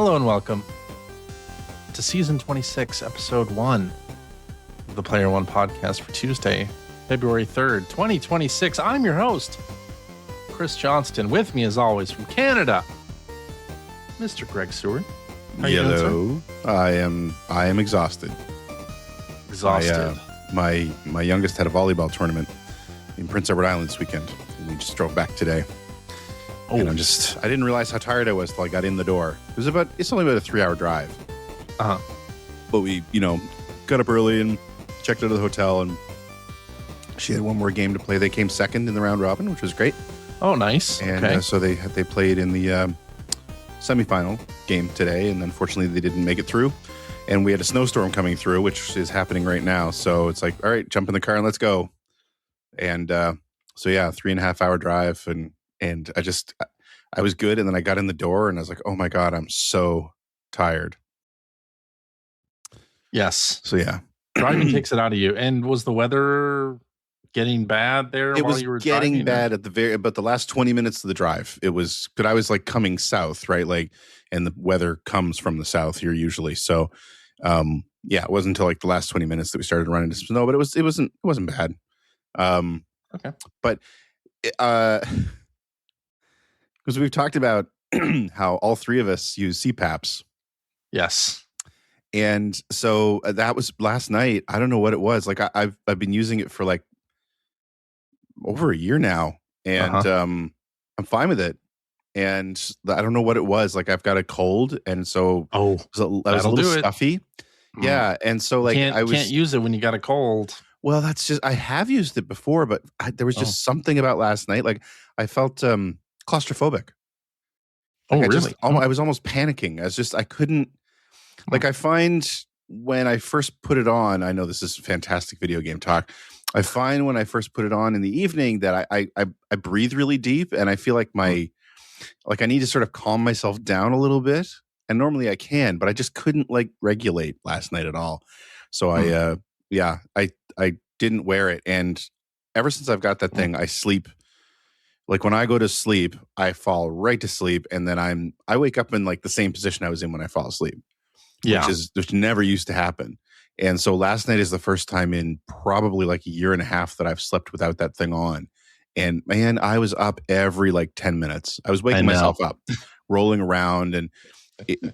Hello and welcome to Season 26, Episode 1 of the Player One podcast for Tuesday, February 3rd, 2026. I'm your host, Chris Johnston. With me, as always, from Canada, Mr. Greg Seward. How you doing, Hello. I am exhausted. Exhausted. My youngest had a volleyball tournament in Prince Edward Island this weekend. And we just drove back today. Oh. And I didn't realize how tired I was till I got in the door. It's only about a 3-hour drive. Uh-huh. But we, got up early and checked out of the hotel, and she had one more game to play. They came second in the round robin, which was great. Oh, nice. And okay. So they played in the semifinal game today, and unfortunately they didn't make it through. And we had a snowstorm coming through, which is happening right now. So it's like, all right, jump in the car and let's go. And 3.5-hour drive, and I was good. And then I got in the door and I was like, oh my God, I'm so tired. Yes. So yeah. Driving takes it out of you. And was the weather getting bad there It while was you were getting driving? bad but the last 20 minutes of the drive, it was, but I was like coming south, right? Like, and the weather comes from the south here usually. So, it wasn't until like the last 20 minutes that we started running into snow, but it wasn't bad. Okay. But, because we've talked about how all three of us use CPAPs. Yes. And so that was last night. I don't know what it was. Like I've been using it for like over a year now, and I'm fine with it. And I don't know what it was. Like I've got a cold, and so I was a little stuffy. Yeah, and so like can't use it when you got a cold. Well, that's just, I have used it before, but there was just something about last night. Like I felt claustrophobic. Like Really? I was almost panicking. I couldn't. Like I find when I first put it on, I know this is fantastic video game talk. I find when I first put it on in the evening that I breathe really deep, and I feel like I need to sort of calm myself down a little bit. And normally I can, but I just couldn't like regulate last night at all. So I didn't wear it, and ever since I've got that thing, I sleep. Like when I go to sleep, I fall right to sleep, and then I wake up in like the same position I was in when I fall asleep. Yeah. Which never used to happen. And so last night is the first time in probably like a year and a half that I've slept without that thing on. And man, I was up every like 10 minutes. I was waking myself up, rolling around, and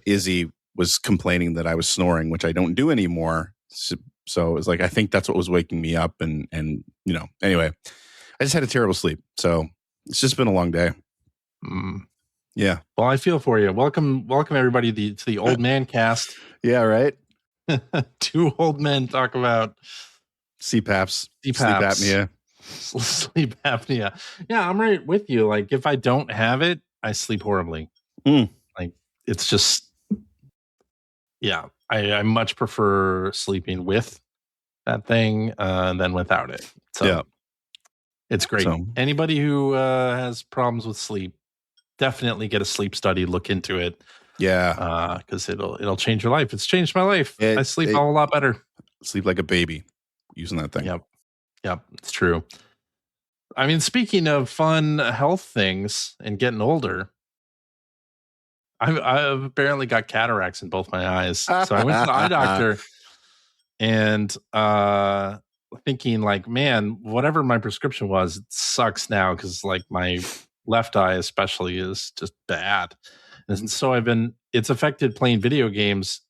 Izzy was complaining that I was snoring, which I don't do anymore. So it was like, I think that's what was waking me up. And anyway, I just had a terrible sleep. So it's just been a long day. Yeah. Well, I feel for you. Welcome everybody to the Old Man Cast. Yeah, right. Two old men talk about CPAPs, sleep apnea. Sleep apnea. Yeah, I'm right with you. Like if I don't have it, I sleep horribly. Like it's just, I much prefer sleeping with that thing than without it. So it's great. So, anybody who has problems with sleep, definitely get a sleep study, look into it. Yeah. Because it'll change your life. It's changed my life. I sleep a whole lot better. Sleep like a baby using that thing. Yep. It's true. I mean, speaking of fun health things and getting older, I've apparently got cataracts in both my eyes. So I went to the eye doctor and thinking like, man, whatever my prescription was, it sucks now because like my left eye especially is just bad. And so it's affected playing video games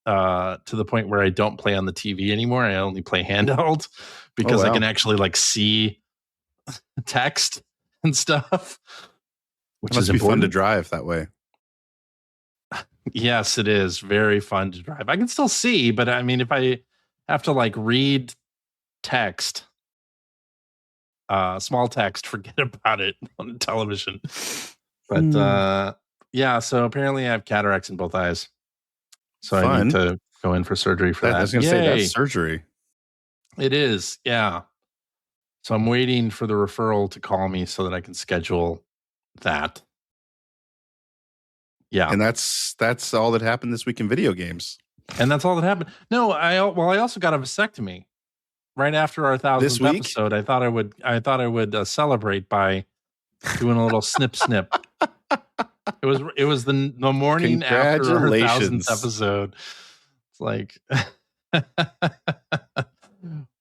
to the point where I don't play on the TV anymore. I only play handheld because I can actually like see text and stuff, which is fun to drive that way. Yes, it is very fun to drive. I can still see, but I mean, if I have to like read text, small text, forget about it on the television. But so apparently I have cataracts in both eyes. So I need to go in for surgery for that. I was going to say, that's surgery. It is, yeah. So I'm waiting for the referral to call me so that I can schedule that. Yeah. And that's all that happened this week in video games. And that's all that happened. No, I also got a vasectomy right after our 1000th episode. I thought I would celebrate by doing a little snip. It was the morning after our 1000th Congratulations. episode. It's like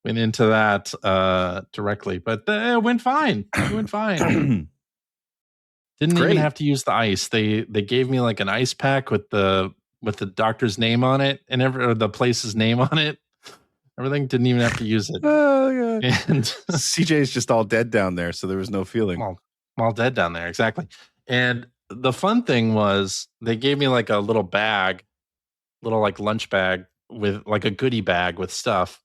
went into that directly, but it went fine. It went fine. Didn't even have to use the ice. They gave me like an ice pack with the doctor's name on it and or the place's name on it. Everything, didn't even have to use it. Oh, God. And CJ's just all dead down there, so there was no feeling. I'm all dead down there, exactly. And the fun thing was they gave me like a little bag, little like lunch bag with like a goodie bag with stuff.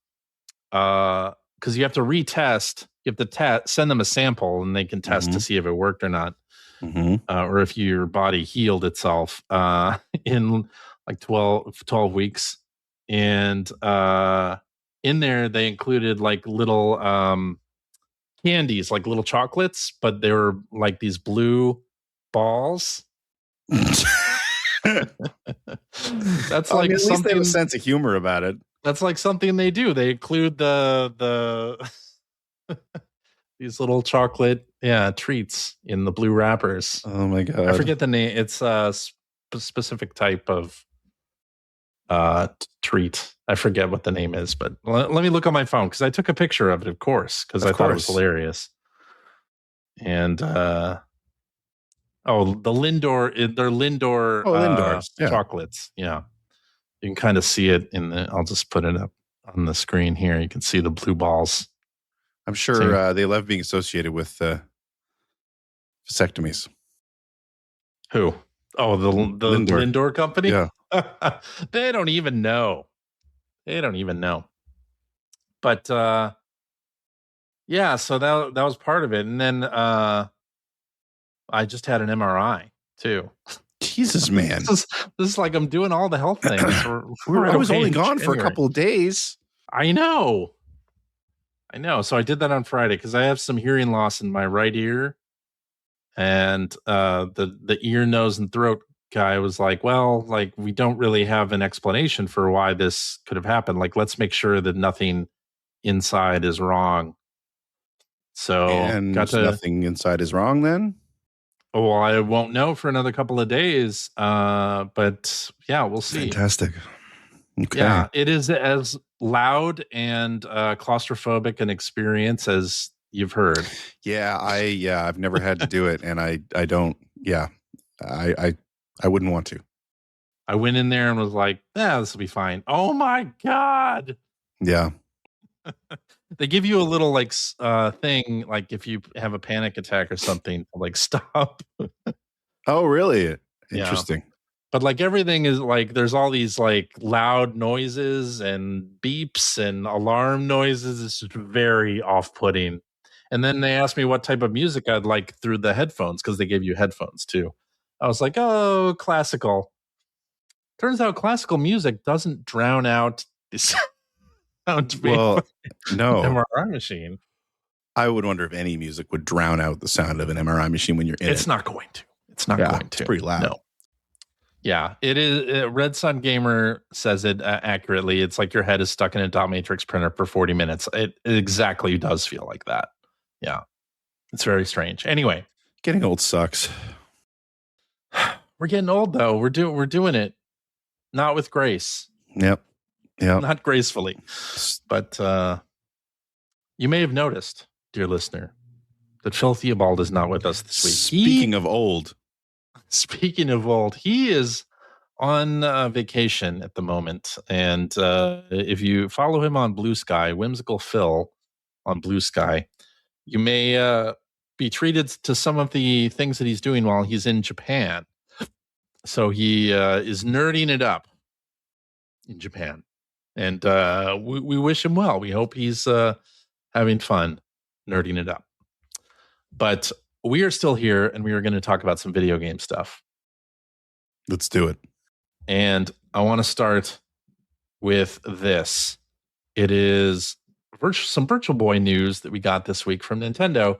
Because you have to retest. You have to send them a sample and they can test to see if it worked or not. Or if your body healed itself in like 12 weeks. And in there, they included like little candies, like little chocolates, but they were like these blue balls. That's like at something. Least they have a sense of humor about it. That's like something they do. They include the these little chocolate treats in the blue wrappers. Oh my God. I forget the name. It's a specific type of treat. I forget what the name is, but let me look on my phone because I took a picture of it, of course, because I thought it was hilarious. And the Lindor, they're Lindor chocolates. Yeah. You can kind of see it I'll just put it up on the screen here. You can see the blue balls. I'm sure they love being associated with vasectomies. Who? Oh, the Lindor company? Yeah. They don't even know. But so that was part of it. And then I just had an MRI too. Jesus, man. This is like I'm doing all the health things. I was only gone for a couple of days. I know. So I did that on Friday because I have some hearing loss in my right ear. And the ear, nose, and throat guy was like, well, like we don't really have an explanation for why this could have happened. Like, let's make sure that nothing inside is wrong. So nothing inside is wrong then? Oh, well, I won't know for another couple of days. But yeah, we'll see. Fantastic. Okay. Yeah, it is as loud and claustrophobic an experience as you've heard. Yeah, I've never had to do it, and I don't. Yeah, I wouldn't want to. I went in there and was like, this will be fine. Oh my God. Yeah. They give you a little like thing, like if you have a panic attack or something, like stop. Oh, really? Interesting. Yeah. But like everything is like, there's all these like loud noises and beeps and alarm noises. It's just very off-putting. And then they asked me what type of music I'd like through the headphones because they gave you headphones too. I was like, oh, classical. Turns out classical music doesn't drown out the sound. Well, no. MRI machine. I would wonder if any music would drown out the sound of an MRI machine when you're in it. It's not going to. It's not going to. It's pretty loud. No. Yeah, it is. Red Sun Gamer says it accurately. It's like your head is stuck in a dot matrix printer for 40 minutes. It exactly does feel like that. Yeah, it's very strange. Anyway, getting old sucks. We're getting old though. We're doing it, not with grace. Yep. Not gracefully. But you may have noticed, dear listener, that Phil Theobald is not with us this week. Speaking of old, he is on vacation at the moment. And if you follow him on Blue Sky, Whimsical Phil on Blue Sky, you may be treated to some of the things that he's doing while he's in Japan. So he is nerding it up in Japan. And we wish him well. We hope he's having fun nerding it up. But we are still here, and we are going to talk about some video game stuff. Let's do it. And I want to start with this. It is some Virtual Boy news that we got this week from Nintendo,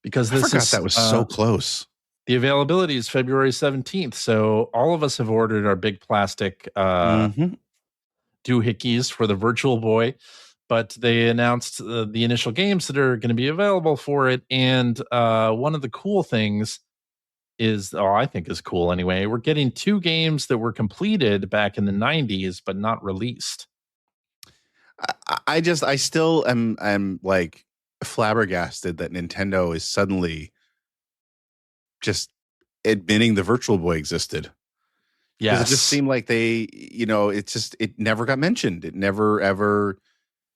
because that was so close. The availability is February 17th. So all of us have ordered our big plastic doohickeys for the Virtual Boy. But they announced the initial games that are going to be available for it. And one of the cool things I think is cool anyway. We're getting 2 games that were completed back in the 90s but not released. I still am like flabbergasted that Nintendo is suddenly just admitting the Virtual Boy existed. Because Yes. it just seemed like they, it never got mentioned. It never ever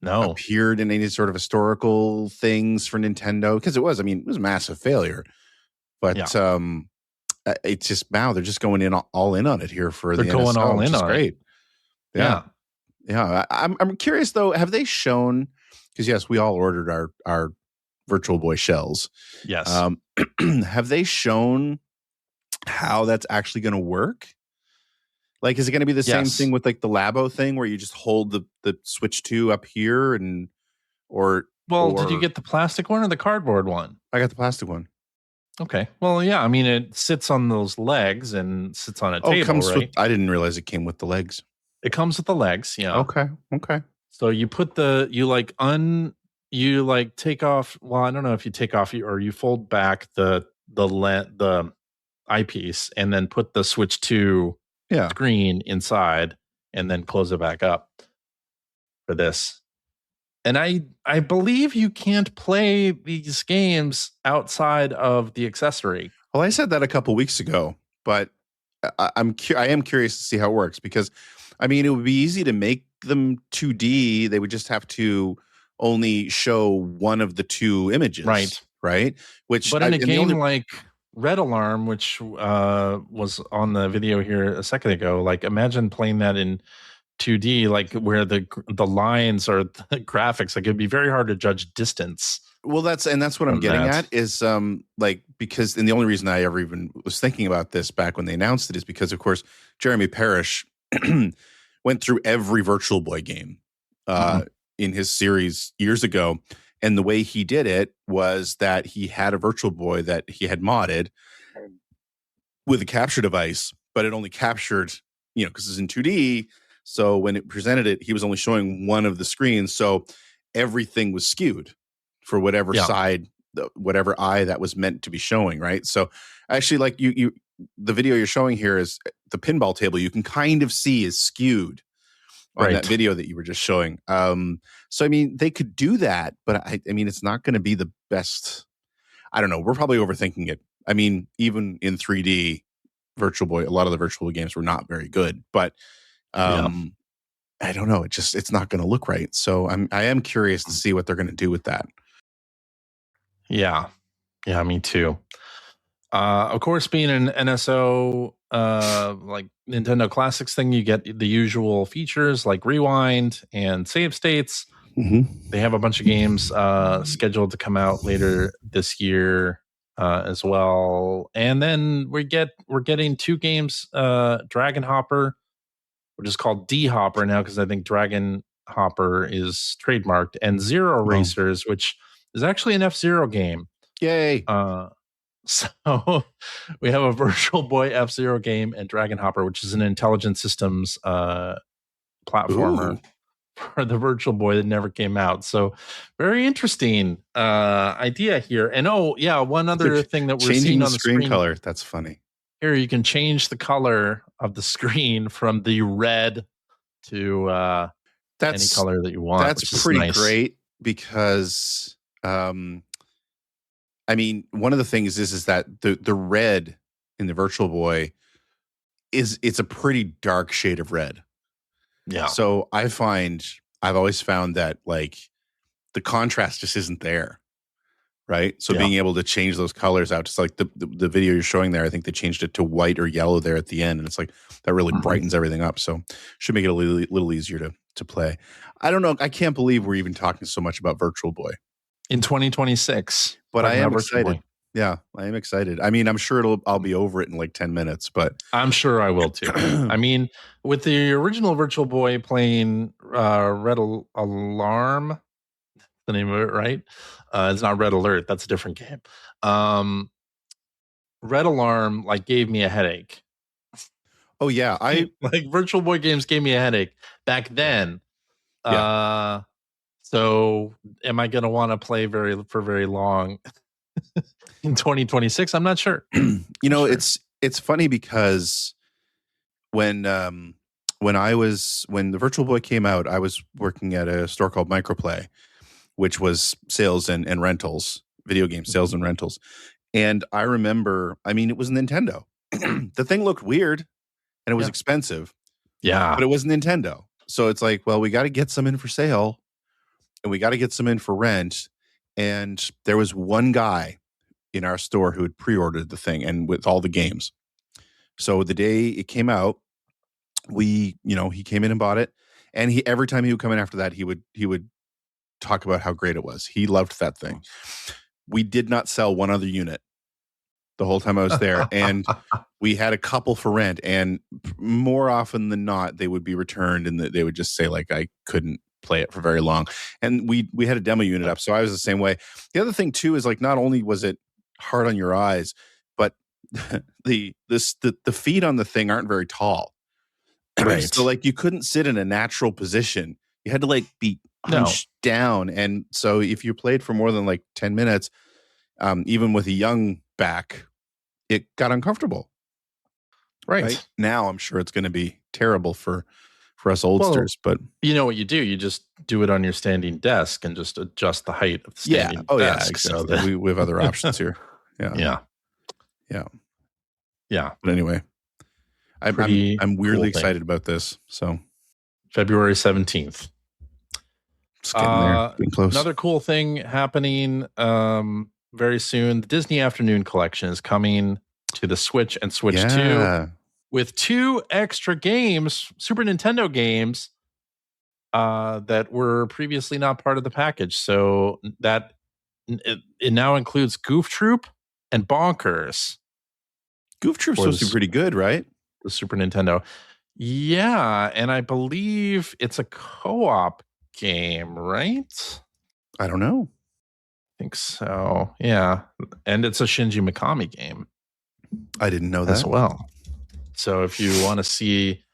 appeared in any sort of historical things for Nintendo. Because it was a massive failure. But it's just they're just going in all in on it here for the going NSO, all in which is on great. It. Yeah. I'm curious though, have they shown, because yes, we all ordered our Virtual Boy shells. Yes. Have they shown how that's actually going to work? Like, is it going to be the same thing with like the Labo thing where you just hold the Switch 2 up here did you get the plastic one or the cardboard one? I got the plastic one. Okay. Well, yeah. I mean, it sits on those legs and sits on a table, right? I didn't realize it came with the legs. It comes with the legs. Yeah. Okay. So you put take off. Well, I don't know if you take off or you fold back the eyepiece and then put the Switch 2 screen inside and then close it back up for this. And I believe you can't play these games outside of the accessory. Well, I said that a couple weeks ago, but I am curious to see how it works, because I mean, it would be easy to make them 2D. They would just have to only show one of the 2 images, right? But in a game like Red Alarm, which was on the video here a second ago, like imagine playing that in 2D, like where the lines are the graphics. Like it'd be very hard to judge distance. Well, that's what I'm getting at is because, and the only reason I ever even was thinking about this back when they announced it is because, of course, Jeremy Parish went through every Virtual Boy game in his series years ago. And the way he did it was that he had a Virtual Boy that he had modded with a capture device, but it only captured, because it's in 2D. So when it presented it, he was only showing one of the screens. So everything was skewed for whatever side, whatever eye that was meant to be showing, right? So actually, like the video you're showing here is the pinball table. You can kind of see is skewed on that video that you were just showing. So I mean, they could do that, but I mean, it's not going to be the best. I don't know. We're probably overthinking it. I mean, even in 3D, Virtual Boy, a lot of the Virtual Boy games were not very good, but I don't know. It's not going to look right. So I am curious to see what they're going to do with that. Yeah, me too. Of course, being an NSO, like Nintendo Classics thing, you get the usual features like rewind and save states. Mm-hmm. They have a bunch of games scheduled to come out later this year as well. And then we're getting 2 games, Dragon Hopper, which is called D Hopper now because I think Dragon Hopper is trademarked, and Zero Racers, which is actually an F-Zero game. Yay! So we have a Virtual Boy F-Zero game and Dragon Hopper, which is an Intelligent Systems platformer for the Virtual Boy that never came out. So very interesting idea here. And one other thing that we're seeing on the screen color. That's funny. Here you can change the color of the screen from the red to any color that you want. That's pretty great because I mean, one of the things is that the red in the Virtual Boy it's a pretty dark shade of red. Yeah. So I've always found that like the contrast just isn't there. Right. So being able to change those colors out, just like the video you're showing there, I think they changed it to white or yellow there at the end. And it's like that really brightens everything up. So should make it a little easier to play. I don't know. I can't believe we're even talking so much about Virtual Boy in 2026. But I am excited. Yeah, I am excited. I mean, I'm sure I'll be over it in like 10 minutes, but I'm sure I will too. I mean, with the original Virtual Boy playing Red Alarm, the name of it, right? It's not Red Alert. That's a different game. Red Alarm like gave me a headache. Oh yeah, like Virtual Boy games gave me a headache back then. Yeah. So am I going to want to play for very long? in 2026. I'm not sure. You know, it's funny because when the Virtual Boy came out, I was working at a store called Microplay, which was sales and rentals, video game sales and rentals. And I remember, I mean, it was Nintendo. The thing looked weird and it was expensive. Yeah. But it was Nintendo. So it's like, well, we got to get some in for sale and we got to get some in for rent. And there was one guy in our store who had pre-ordered the thing and with all the games. So the day it came out, he came in and bought it. And every time he would come in after that, he would talk about how great it was. He loved that thing. We did not sell one other unit the whole time I was there. And we had a couple for rent. And more often than not, they would be returned and they would just say, like, I couldn't play it for very long. And we had a demo unit up. So I was the same way. The other thing, too, is like not only was it hard on your eyes, but the feet on the thing aren't very tall. Right. So like you couldn't sit in a natural position. You had to like be hunched down. And so if you played for more than like 10 minutes, even with a young back, it got uncomfortable. Right. Now I'm sure it's going to be terrible for us oldsters, but you know what you do? You just do it on your standing desk and just adjust the height of the standing desk. Yeah, exactly. We have other options here. Yeah. But anyway, I'm weirdly excited about this. So February 17th. It's getting there, getting close. Another cool thing happening very soon. The Disney Afternoon Collection is coming to the Switch and Switch 2 with 2 extra games, Super Nintendo games, that were previously not part of the package. So that it now includes Goof Troop and Bonkers. Goof Troop's supposed to be pretty good, right? The Super Nintendo. Yeah, and I believe it's a co-op game, right? I don't know. I think so. Yeah. And it's a Shinji Mikami game. I didn't know that as well. So if you want to see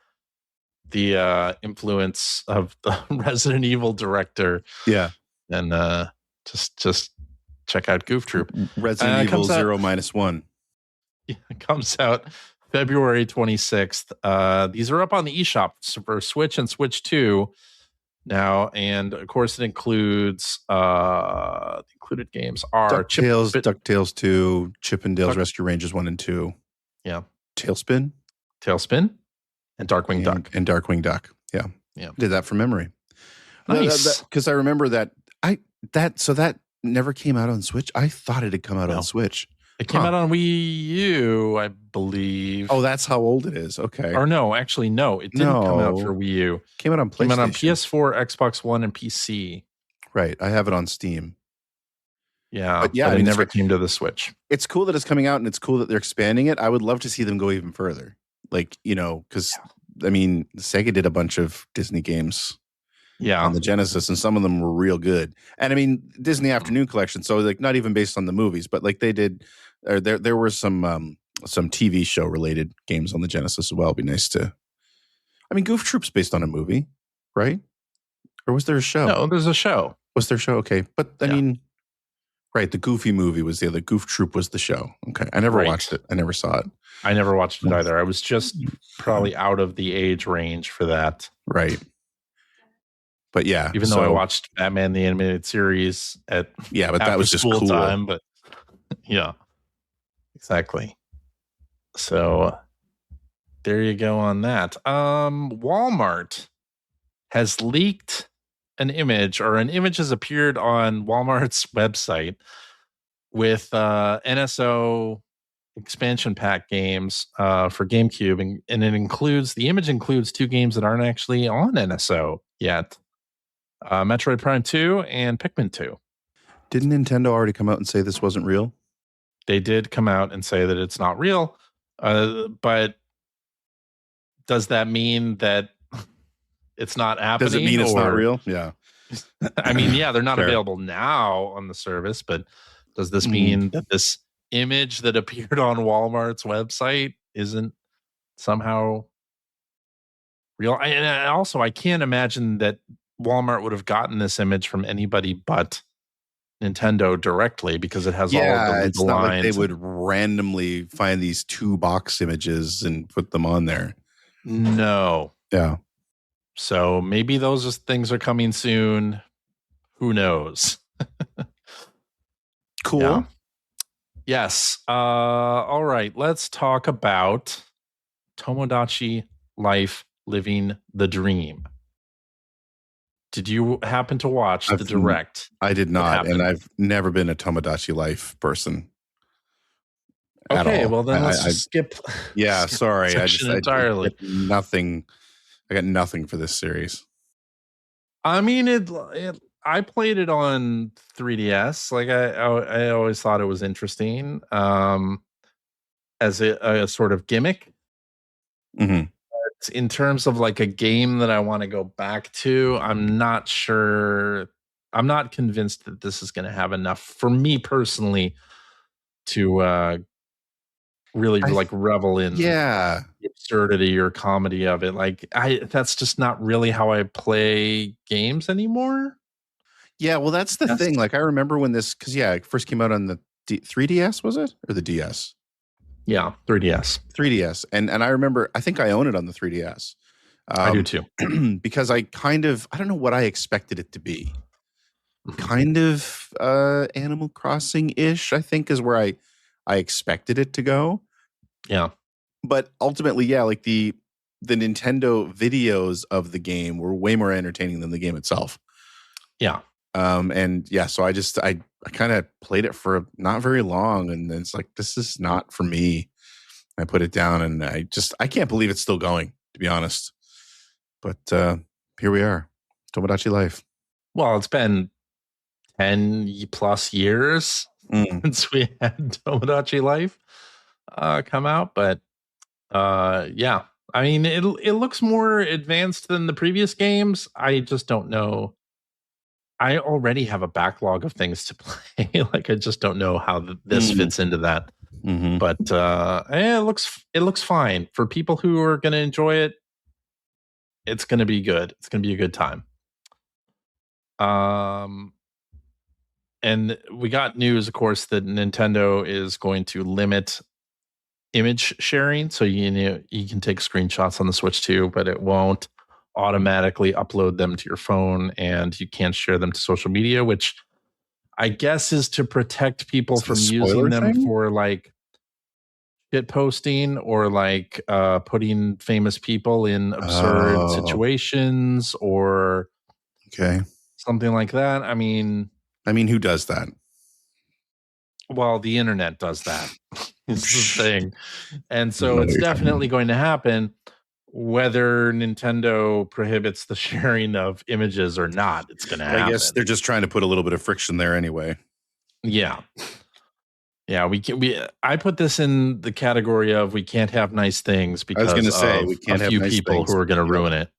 the influence of the Resident Evil director, then just check out Goof Troop. Resident Evil 0-1. Yeah, it comes out February 26th. These are up on the eShop for Switch and Switch 2 now, and of course it includes the included games are DuckTales 2, Chip and Dale's Rescue Rangers 1 and 2. Yeah. Tailspin, and Darkwing Duck. And Darkwing Duck. Yeah. Did that from memory. Nice. Because I remember that that never came out on Switch. I thought it had come out on Switch. It came out on Wii U, I believe. Oh, that's how old it is. Okay. Or no, actually, no. It didn't come out for Wii U. Came out on PlayStation. Came out on PS4, Xbox One, and PC. Right. I have it on Steam. Yeah. But it never came to the Switch. It's cool that it's coming out and it's cool that they're expanding it. I would love to see them go even further. Like, because, I mean, Sega did a bunch of Disney games on the Genesis, and some of them were real good. And I mean, Disney Afternoon Collection, so like not even based on the movies, but like they did, or there were some TV show related games on the Genesis as well. It'd be nice to. I mean, Goof Troop's based on a movie, right? Or was there a show? No, there's a show. Was there a show? Okay, but I mean, right? The Goofy movie was the other. Goof Troop was the show. Okay, I never watched it. I never saw it. I never watched it either. I was just probably out of the age range for that. Right. But yeah, even though I watched Batman the Animated Series but that was just cool time. But yeah, exactly. So there you go on that. Walmart has leaked an image, or an image has appeared on Walmart's website with NSO expansion pack games for GameCube, and the image includes 2 games that aren't actually on NSO yet. Metroid Prime 2 and Pikmin 2. Didn't Nintendo already come out and say this wasn't real? They did come out and say that it's not real. But does that mean that it's not happening? Does it mean it's not real? Yeah. I mean, they're not available now on the service, but does this mean that this image that appeared on Walmart's website isn't somehow real? And also, I can't imagine that Walmart would have gotten this image from anybody but Nintendo directly because it has all of the Yeah, it's legal not like they lines. would randomly find these 2 box images and put them on there. No. Yeah. So maybe those things are coming soon. Who knows? Cool. Yeah. Yes. All right. Let's talk about Tomodachi Life Living the Dream. Did you happen to watch the direct? I did What not, and happened? I've never been a Tomodachi Life person at Okay, all. well then let's just skip. Yeah, skip sorry. that I section just entirely. I nothing. I got nothing for this series. I mean, I played it on 3DS. Like I always thought it was interesting as a sort of gimmick. Mm-hmm. But in terms of like a game that I want to go back to, I'm not sure. I'm not convinced that this is going to have enough for me personally to really like revel in Yeah. the absurdity or comedy of it. Like that's just not really how I play games anymore. Yeah, well, that's the thing. Like, I remember when this, because it first came out on the 3DS, was it, or the DS? Yeah, 3DS. 3DS, and I remember. I think I own it on the 3DS. I do too. Because I don't know what I expected it to be. Kind of Animal Crossing ish, I think, is where I expected it to go. Yeah, but ultimately, yeah, like the Nintendo videos of the game were way more entertaining than the game itself. Yeah. And yeah, so I kind of played it for not very long, and then it's like, this is not for me. I put it down, and I can't believe it's still going, to be honest. But here we are, Tomodachi Life. Well, it's been 10 plus years since we had Tomodachi Life come out, but yeah, I mean, it looks more advanced than the previous games. I just don't know. I already have a backlog of things to play. Like, I just don't know how this fits into that. Mm-hmm. But it looks fine for people who are going to enjoy it. It's going to be good. It's going to be a good time. And we got news, of course, that Nintendo is going to limit image sharing. So you can take screenshots on the Switch too, but it won't automatically upload them to your phone, and you can't share them to social media, which I guess is to protect people from using them for like shit posting or like putting famous people in absurd situations or something like that. I mean, who does that? Well, the internet does that. It's the thing. And so it's definitely going to happen whether Nintendo prohibits the sharing of images or not. It's going to happen. I guess they're just trying to put a little bit of friction there anyway. Yeah. Yeah, I put this in the category of we can't have nice things because I was going to say we can't a have few nice people things who are going to ruin it.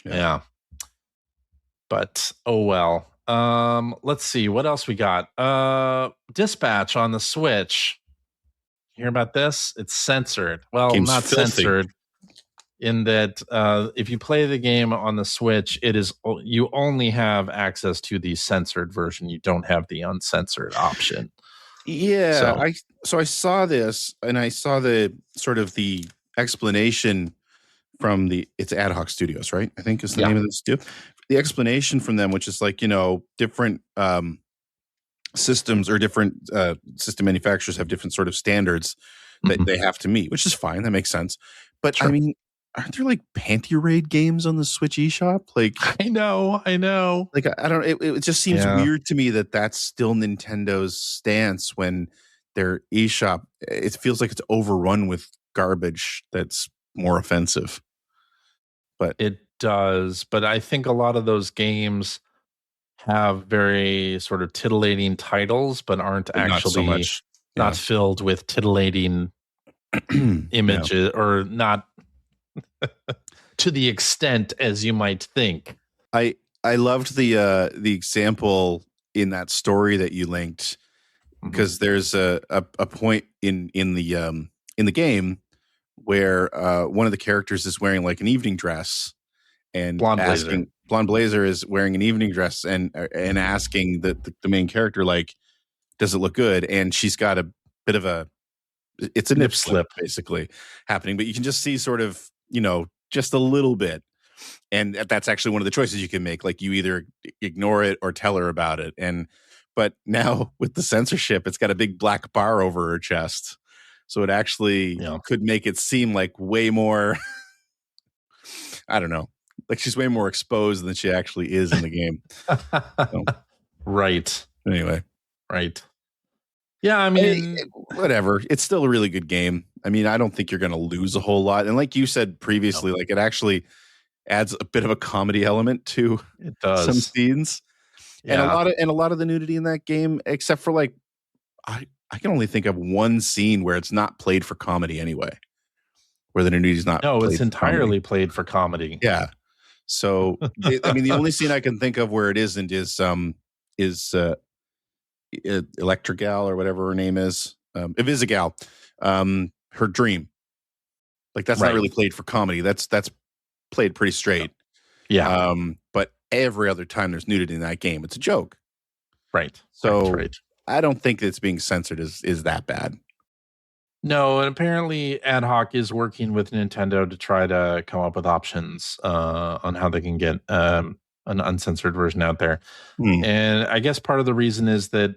Yeah. But oh well. Let's see what else we got. Dispatch on the Switch. Hear about this? It's censored. Well, Game's not filthy. censored in that if you play the game on the Switch, you only have access to the censored version. You don't have the uncensored option. Yeah, so I saw this, and I saw the sort of the explanation from it's Ad Hoc Studios, right? I think is the name of the studio. The explanation from them, which is like, different systems or different system manufacturers have different sort of standards that they have to meet, which is fine. That makes sense. But I mean, aren't there like Panty Raid games on the Switch eShop? Like, I know. Like, I don't. It just seems weird to me that that's still Nintendo's stance when their eShop. It feels like it's overrun with garbage that's more offensive. But it does. But I think a lot of those games have very sort of titillating titles, but aren't actually not filled with titillating images or not to the extent as you might think. I loved the example in that story that you linked, because there's a point in the game where one of the characters is wearing like an evening dress and blonde asking Blonde Blazer is wearing an evening dress and asking the main character, like, does it look good? And she's got a bit of it's a nip slip basically happening, but you can just see sort of, just a little bit. And that's actually one of the choices you can make. Like, you either ignore it or tell her about it. But now with the censorship, it's got a big black bar over her chest. So it actually could make it seem like way more, I don't know, like she's way more exposed than she actually is in the game. So, right. Anyway. Right. Yeah, I mean, whatever. It's still a really good game. I mean, I don't think you're going to lose a whole lot. And like you said previously, like, it actually adds a bit of a comedy element to some scenes. Yeah. And a lot of the nudity in that game, except for like, I can only think of one scene where it's not played for comedy anyway, where the nudity is not. No, it's entirely played for comedy. Yeah. So, I mean, the only scene I can think of where it isn't is Electrigal or whatever her name is, Invisigal, her dream. Like, that's not really played for comedy. That's played pretty straight. Yeah. But every other time there's nudity in that game, it's a joke. Right. So I don't think it's being censored is that bad. No, and apparently Ad Hoc is working with Nintendo to try to come up with options on how they can get an uncensored version out there. And I guess part of the reason is that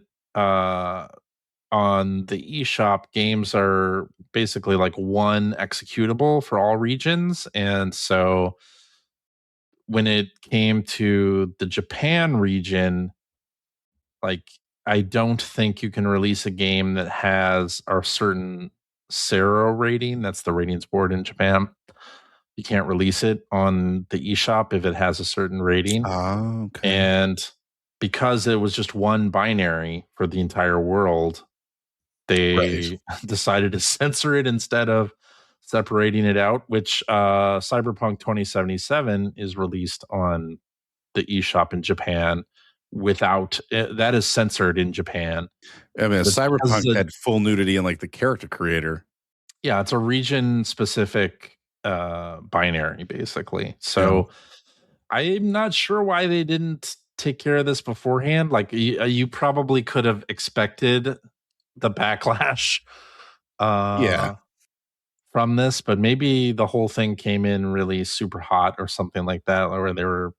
on the eShop, games are basically like one executable for all regions. And so when it came to the Japan region, like, I don't think you can release a game that has a certain Sero rating. That's the ratings board in Japan. You can't release it on the eShop if it has a certain rating. Oh, okay. And because it was just one binary for the entire world, they decided to censor it instead of separating it out, which Cyberpunk 2077 is released on the eShop in Japan without that is censored in Japan. I mean, Cyberpunk had full nudity in like the character creator. Yeah, it's a region specific binary basically. So I'm not sure why they didn't take care of this beforehand. Like, you probably could have expected the backlash from this, but maybe the whole thing came in really super hot or something like that, or they were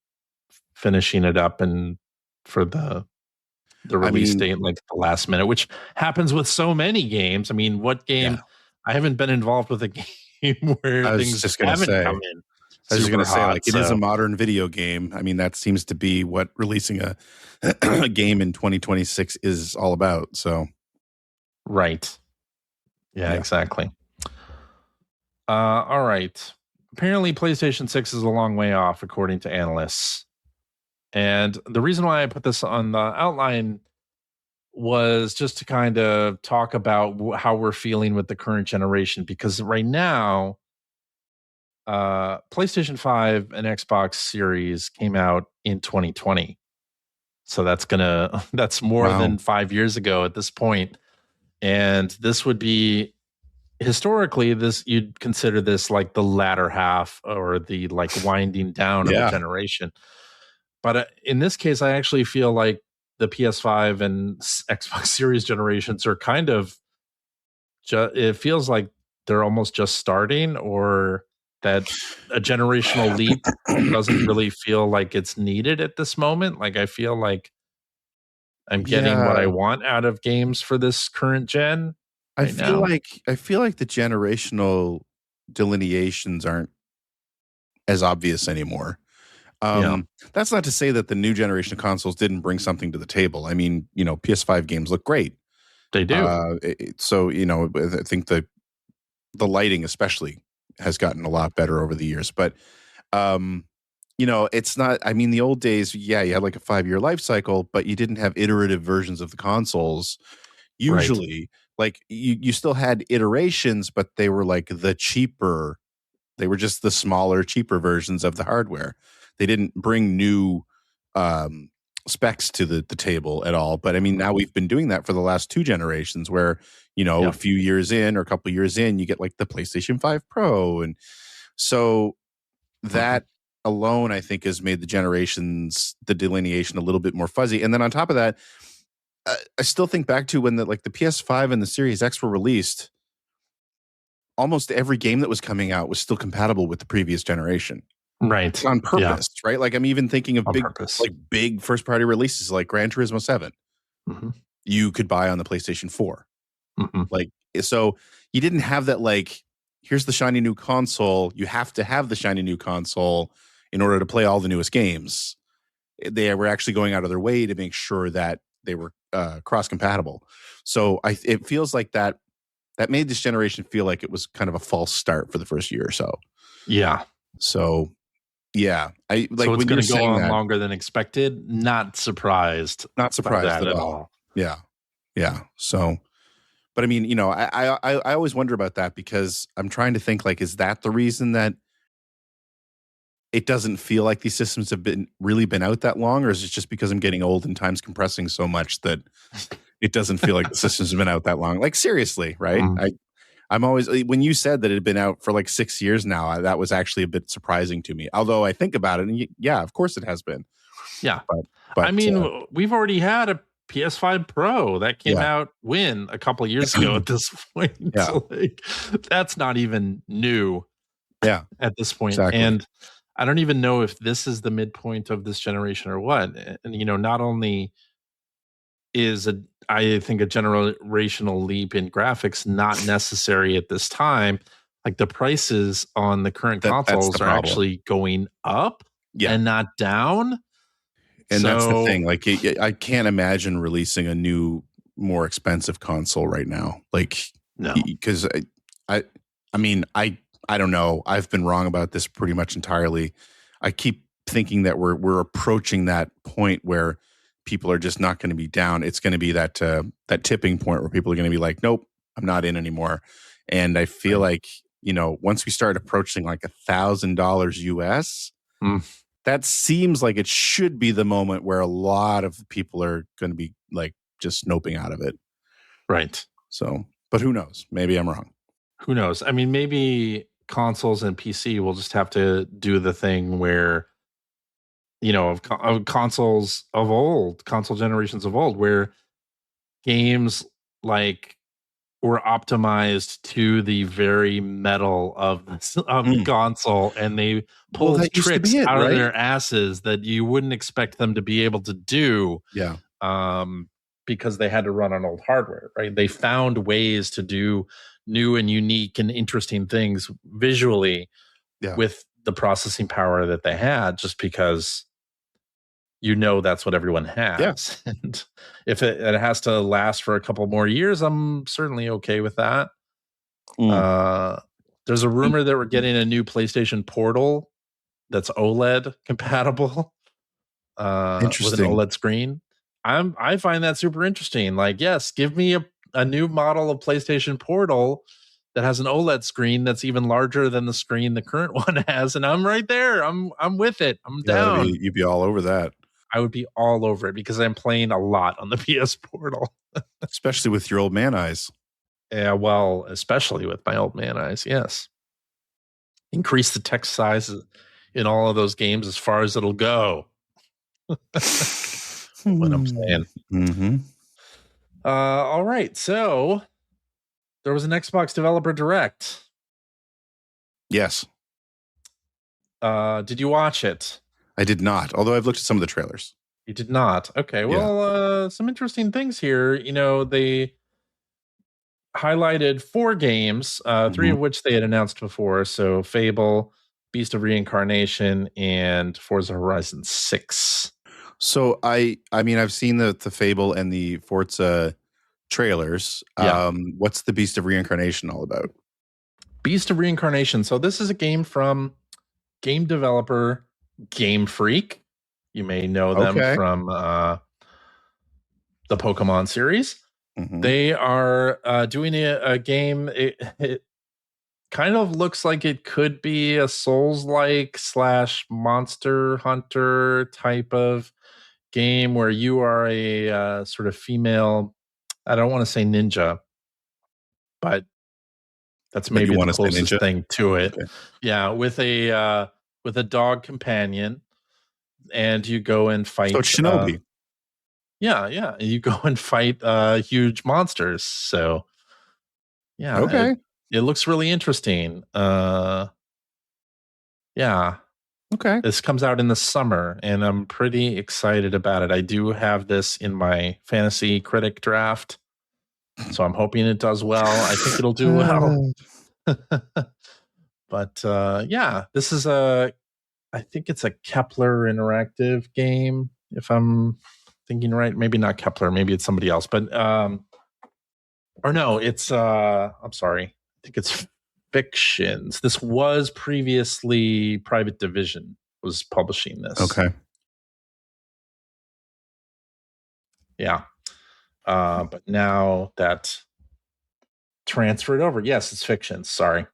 finishing it up and for the release date, like the last minute, which happens with so many games. I mean, what game? Yeah. I haven't been involved with a game where things haven't come in. I was just going to say, like, it is a modern video game. I mean, that seems to be what releasing a game in 2026 is all about. So, right. Yeah, exactly. All right. Apparently, PlayStation 6 is a long way off, according to analysts. And the reason why I put this on the outline was just to kind of talk about how we're feeling with the current generation, because right now, PlayStation 5 and Xbox Series came out in 2020. So that's more than 5 years ago at this point. And this would be, historically, you'd consider this like the latter half or the like winding down of a generation. But in this case, I actually feel like the PS5 and Xbox Series generations are kind of, it feels like they're almost just starting, or that a generational leap doesn't really feel like it's needed at this moment. Like, I feel like I'm getting what I want out of games for this current gen. I feel like the generational delineations aren't as obvious anymore. That's not to say that the new generation of consoles didn't bring something to the table. I mean, PS5 games look great. They do. So, I think the lighting especially has gotten a lot better over the years. But, it's not, I mean, the old days, you had like a 5-year life cycle, but you didn't have iterative versions of the consoles. Usually, like, you still had iterations, but they were like they were just the smaller, cheaper versions of the hardware. They didn't bring new specs to the table at all. But I mean, now we've been doing that for the last 2 generations where, a few years in or a couple years in, you get like the PlayStation 5 Pro. And so that alone, I think, has made the delineation a little bit more fuzzy. And then on top of that, I still think back to when the PS5 and the Series X were released. Almost every game that was coming out was still compatible with the previous generation, right? On purpose, right? Like I'm even thinking of big first party releases like Gran Turismo 7. Mm-hmm. You could buy on the PlayStation 4. Mm-hmm. Like, so you didn't have that, like, here's the shiny new console. You have to have the shiny new console in order to play all the newest games. They were actually going out of their way to make sure that they were cross compatible. So it feels like that made this generation feel like it was kind of a false start for the first year or so. Yeah. So yeah, so it's going to go on longer than expected. Not surprised at all. Yeah. So, but I mean, I always wonder about that because I'm trying to think, like, is that the reason that it doesn't feel like these systems have been out that long, or is it just because I'm getting old and time's compressing so much that it doesn't feel like the systems have been out that long? Like, seriously, right? Mm-hmm. I'm always, when you said that it had been out for like 6 years now, that was actually a bit surprising to me. Although I think about it, and yeah, of course it has been. Yeah. But I mean, we've already had a PS5 Pro that came out a couple of years ago at this point. Yeah. So, like, that's not even new. Yeah. At this point. Exactly. And I don't even know if this is the midpoint of this generation or what. And, not only is I think a generational leap in graphics not necessary at this time, like the prices on the current consoles are actually going up and not down. And that's the thing. Like, I can't imagine releasing a new, more expensive console right now. Like, no, because I mean, I don't know. I've been wrong about this pretty much entirely. I keep thinking that we're approaching that point where people are just not going to be down. It's going to be that tipping point where people are going to be like, nope, I'm not in anymore. And I feel like, once we start approaching like $1,000 US, that seems like it should be the moment where a lot of people are going to be like just snoping out of it. Right. So, but who knows? Maybe I'm wrong. Who knows? I mean, maybe consoles and PC will just have to do the thing where, of consoles of old, console generations of old, where games like were optimized to the very metal of the console, and they pulled tricks out of their asses that you wouldn't expect them to be able to do. Yeah. Because they had to run on old hardware, right? They found ways to do new and unique and interesting things visually with the processing power that they had, just because that's what everyone has. Yeah. And if it has to last for a couple more years, I'm certainly okay with that. There's a rumor that we're getting a new PlayStation Portal that's OLED compatible, with an OLED screen. I find that super interesting. Like, yes, give me a new model of PlayStation Portal that has an OLED screen that's even larger than the screen the current one has, and I'm right there. I'm with it. I'm down. You'd be all over that. I would be all over it because I'm playing a lot on the PS Portal. Especially with your old man eyes. Yeah, well, especially with my old man eyes, yes. Increase the text size in all of those games as far as it'll go. What I'm saying. Mm-hmm. All right, so there was an Xbox Developer Direct. Yes. Did you watch it? I did not, although I've looked at some of the trailers. You did not? Okay, well, some interesting things here. They highlighted 4 games, 3 of which they had announced before. So Fable, Beast of Reincarnation, and Forza Horizon 6. So I mean, I've seen the Fable and the Forza trailers. Yeah. What's the Beast of Reincarnation all about? Beast of Reincarnation. So this is a game from game developer Game Freak. You may know them from the Pokemon series. Mm-hmm. They are doing a game. It kind of looks like it could be a Souls-like / Monster Hunter type of game where you are a sort of female. I don't want to say ninja, but that's maybe the closest thing to it. Okay. Yeah, with with a dog companion, and you go and fight. So it's Shinobi. Yeah. You go and fight huge monsters. So yeah, Okay. it looks really interesting. Yeah. Okay. This comes out in the summer, and I'm pretty excited about it. I do have this in my fantasy critic draft, so I'm hoping it does well. I think it'll do well. But yeah, this is I think it's a Kepler interactive game, if I'm thinking right. Maybe not Kepler, maybe it's somebody else. But or no, it's I'm sorry. I think it's Fictions. This was previously Private Division was publishing this. Okay. Yeah. But now that transferred over. Yes, it's Fictions. Sorry.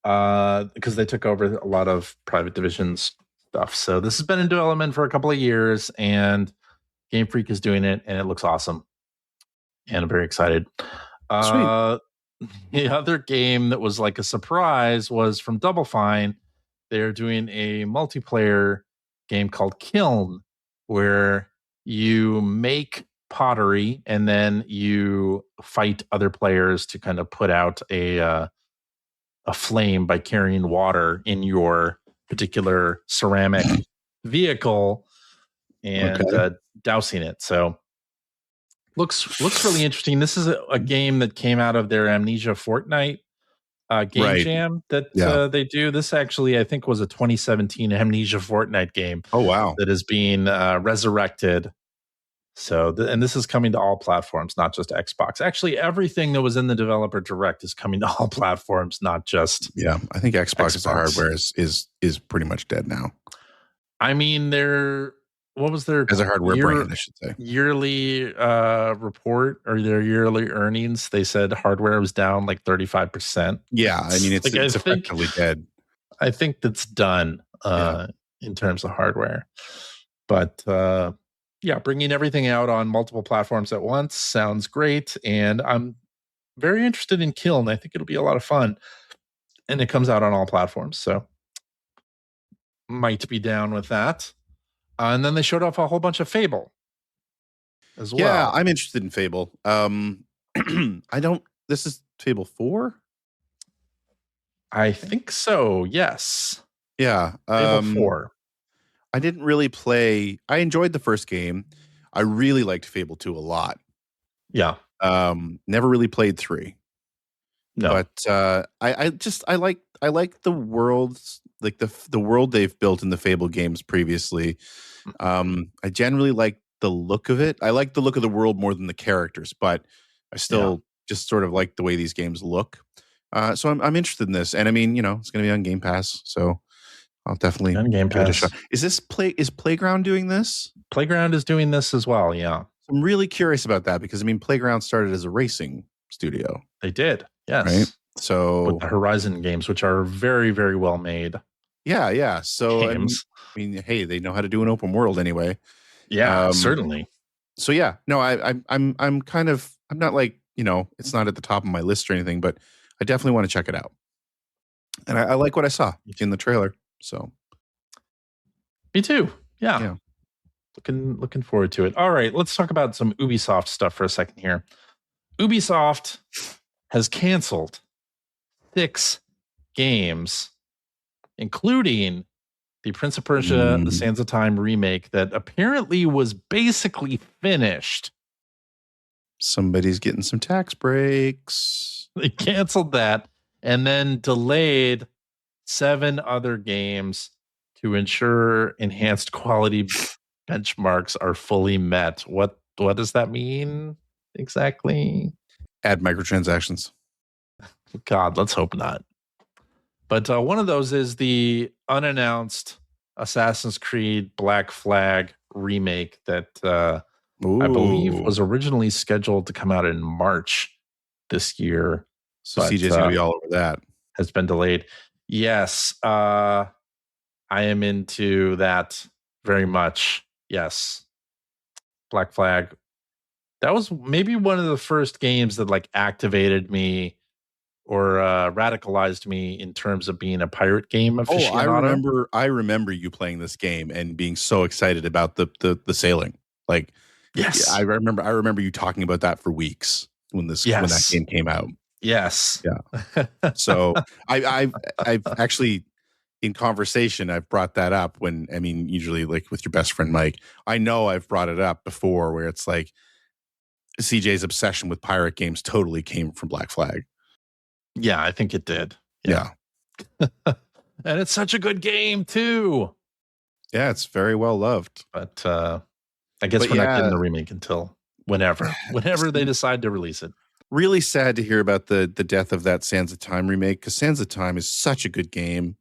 Because they took over a lot of Private Division's stuff. So this has been in development for a couple of years, and Game Freak is doing it, and it looks awesome. And I'm very excited. The other game that was like a surprise was from Double Fine. They're doing a multiplayer game called Kiln, where you make pottery and then you fight other players to kind of put out a flame by carrying water in your particular ceramic vehicle and dousing it. So looks really interesting. This is a game that came out of their Amnesia Fortnite game jam that they do. This actually, I think, was a 2017 Amnesia Fortnite game. Oh, wow. That is being resurrected. So, and this is coming to all platforms, not just Xbox. Actually, everything that was in the developer direct is coming to all platforms, not just. Yeah, I think Xbox as a hardware is pretty much dead now. I mean, what was their as a hardware brand, I should say, yearly report or their yearly earnings? They said hardware was down like 35%. Yeah, I mean, it's effectively dead. I think that's done in terms of hardware, but. Yeah, bringing everything out on multiple platforms at once sounds great. And I'm very interested in Kiln. I think it'll be a lot of fun. And it comes out on all platforms. So might be down with that. And then they showed off a whole bunch of Fable as well. Yeah, I'm interested in Fable. This is Fable 4? I think so, yes. Yeah. Fable 4. I didn't really play. I enjoyed the first game. I really liked Fable 2 a lot. Yeah. Never really played 3. No. But I like the worlds, like the world they've built in the Fable games previously. I generally like the look of it. I like the look of the world more than the characters, but I still just sort of like the way these games look. So I'm interested in this. And I mean, it's going to be on Game Pass, so I'll definitely give it a shot. Is Playground doing this? Playground is doing this as well, yeah. I'm really curious about that because, I mean, Playground started as a racing studio. They did, yes. Right? So with the Horizon games, which are very, very well made. Yeah. So, I mean, hey, they know how to do an open world anyway. Yeah, certainly. So, yeah. No, I'm not like, it's not at the top of my list or anything, but I definitely want to check it out. And I like what I saw in the trailer. So, me too. Yeah. Looking forward to it. All right, let's talk about some Ubisoft stuff for a second here. Ubisoft has canceled 6 games, including the Prince of Persia: The Sands of Time remake that apparently was basically finished. Somebody's getting some tax breaks. They canceled that and then delayed 7 other games to ensure enhanced quality benchmarks are fully met. What does that mean exactly? Add microtransactions. God, let's hope not. But one of those is the unannounced Assassin's Creed Black Flag remake that I believe was originally scheduled to come out in March this year. So CJ's going to be all over that. Has been delayed. Yes, I am into that very much. Yes. Black Flag. That was maybe one of the first games that like activated me radicalized me in terms of being a pirate game aficionado. I remember you playing this game and being so excited about the sailing. Like, Yes. I remember you talking about that for weeks when that game came out. Yes. Yeah. So I've actually, in conversation, I've brought that up usually like with your best friend Mike. I know I've brought it up before where it's like CJ's obsession with pirate games totally came from Black Flag. Yeah, I think it did. Yeah. And it's such a good game too. Yeah, it's very well loved. But I guess we're not getting the remake until whenever they decide to release it. Really sad to hear about the death of that Sands of Time remake, because Sands of Time is such a good game.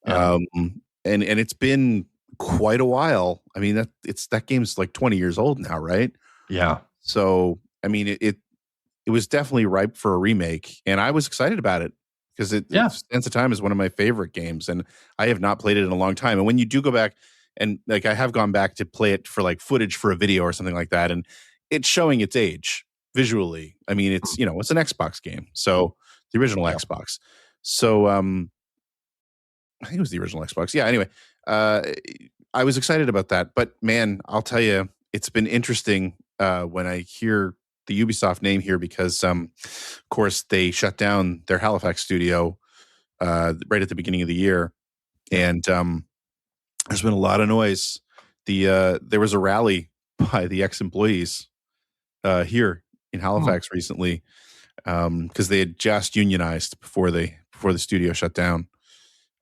Yeah. And it's been quite a while. I mean, that game's like 20 years old now, right? Yeah. So, I mean, it was definitely ripe for a remake, and I was excited about it because Sands of Time is one of my favorite games, and I have not played it in a long time. And when you do go back, and like I have gone back to play it for like footage for a video or something like that, and it's showing its age visually. I mean, it's it's an Xbox game, so the original Xbox. So I think it was the original Xbox. Yeah. Anyway, I was excited about that, but man, I'll tell you, it's been interesting when I hear the Ubisoft name here because, of course, they shut down their Halifax studio right at the beginning of the year, and there's been a lot of noise. There was a rally by the ex-employees here in Halifax recently because they had just unionized before the studio shut down.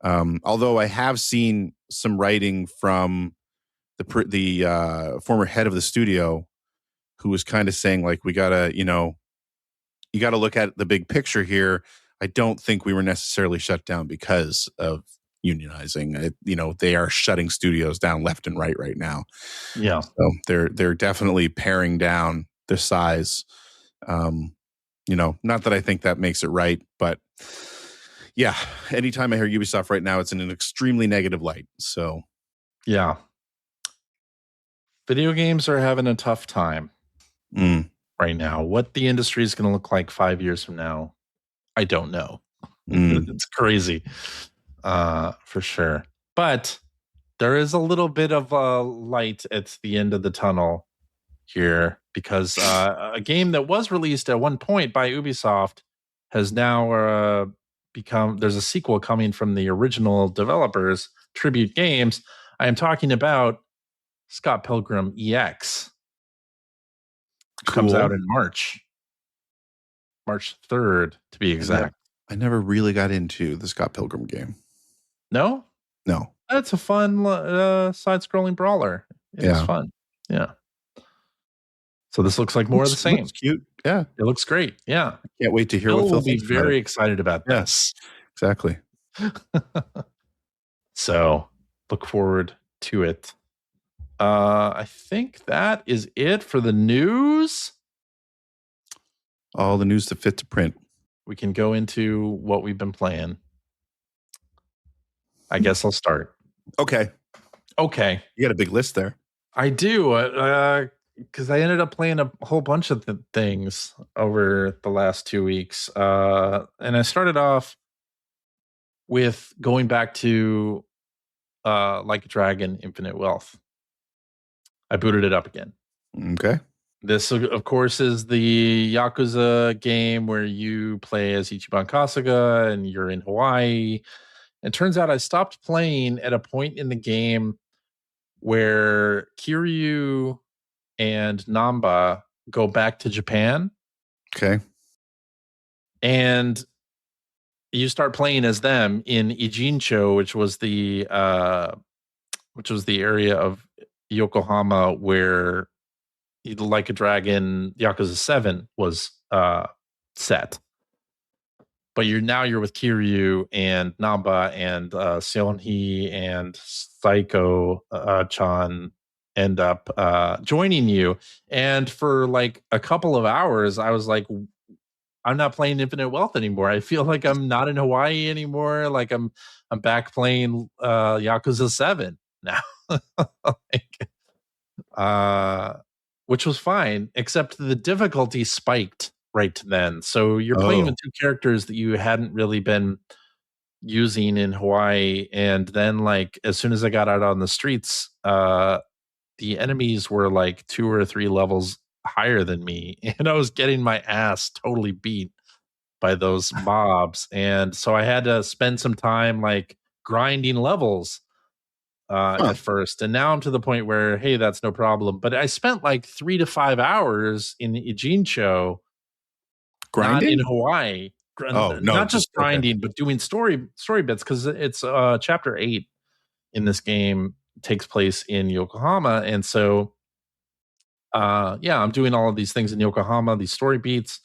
Although I have seen some writing from the former head of the studio, who was kind of saying like, you gotta look at the big picture here. I don't think we were necessarily shut down because of unionizing. They are shutting studios down left and right now. Yeah. So they're definitely paring down the size. Not that I think that makes it right, but yeah, anytime I hear Ubisoft right now, it's in an extremely negative light. So yeah. Video games are having a tough time right now. What the industry is going to look like 5 years from now, I don't know. It's crazy, for sure. But there is a little bit of light at the end of the tunnel here because a game that was released at one point by Ubisoft has now there's a sequel coming from the original developers, Tribute Games. I am talking about Scott Pilgrim EX. Comes out in March 3rd to be exact. I never really got into the Scott Pilgrim game. No. It's a fun side-scrolling brawler. It's fun. Yeah. So this looks like more of the same. Looks cute. Yeah. It looks great. Yeah. I can't wait to hear what Phil thinks. Will be very excited about this. Exactly. So look forward to it. I think that is it for the news. All the news that fit to print. We can go into what we've been playing. I guess I'll start. Okay. You got a big list there. I do. Because I ended up playing a whole bunch of things over the last 2 weeks. And I started off with going back to Like a Dragon Infinite Wealth. I booted it up again. Okay. This, of course, is the Yakuza game where you play as Ichiban Kasuga and you're in Hawaii. And turns out I stopped playing at a point in the game where Kiryu and Namba go back to Japan. Okay. And you start playing as them in Ijincho, which was the area of Yokohama where Like a Dragon Yakuza 7 was set. But you're with Kiryu and Namba and Seonhee and Saiko Chan end up joining you. And for like a couple of hours, I was like, I'm not playing Infinite Wealth anymore. I feel like I'm not in Hawaii anymore. Like I'm back playing Yakuza 7 now. Which was fine, except the difficulty spiked right then. So you're playing with two characters that you hadn't really been using in Hawaii. And then like as soon as I got out on the streets, the enemies were like 2 or 3 levels higher than me. And I was getting my ass totally beat by those mobs. And so I had to spend some time like grinding levels at first. And now I'm to the point where, hey, that's no problem. But I spent like 3 to 5 hours in Ijincho, not in Hawaii. Oh, no, not just grinding, but doing story bits, because it's chapter 8 in this game takes place in Yokohama. And so I'm doing all of these things in Yokohama, these story beats.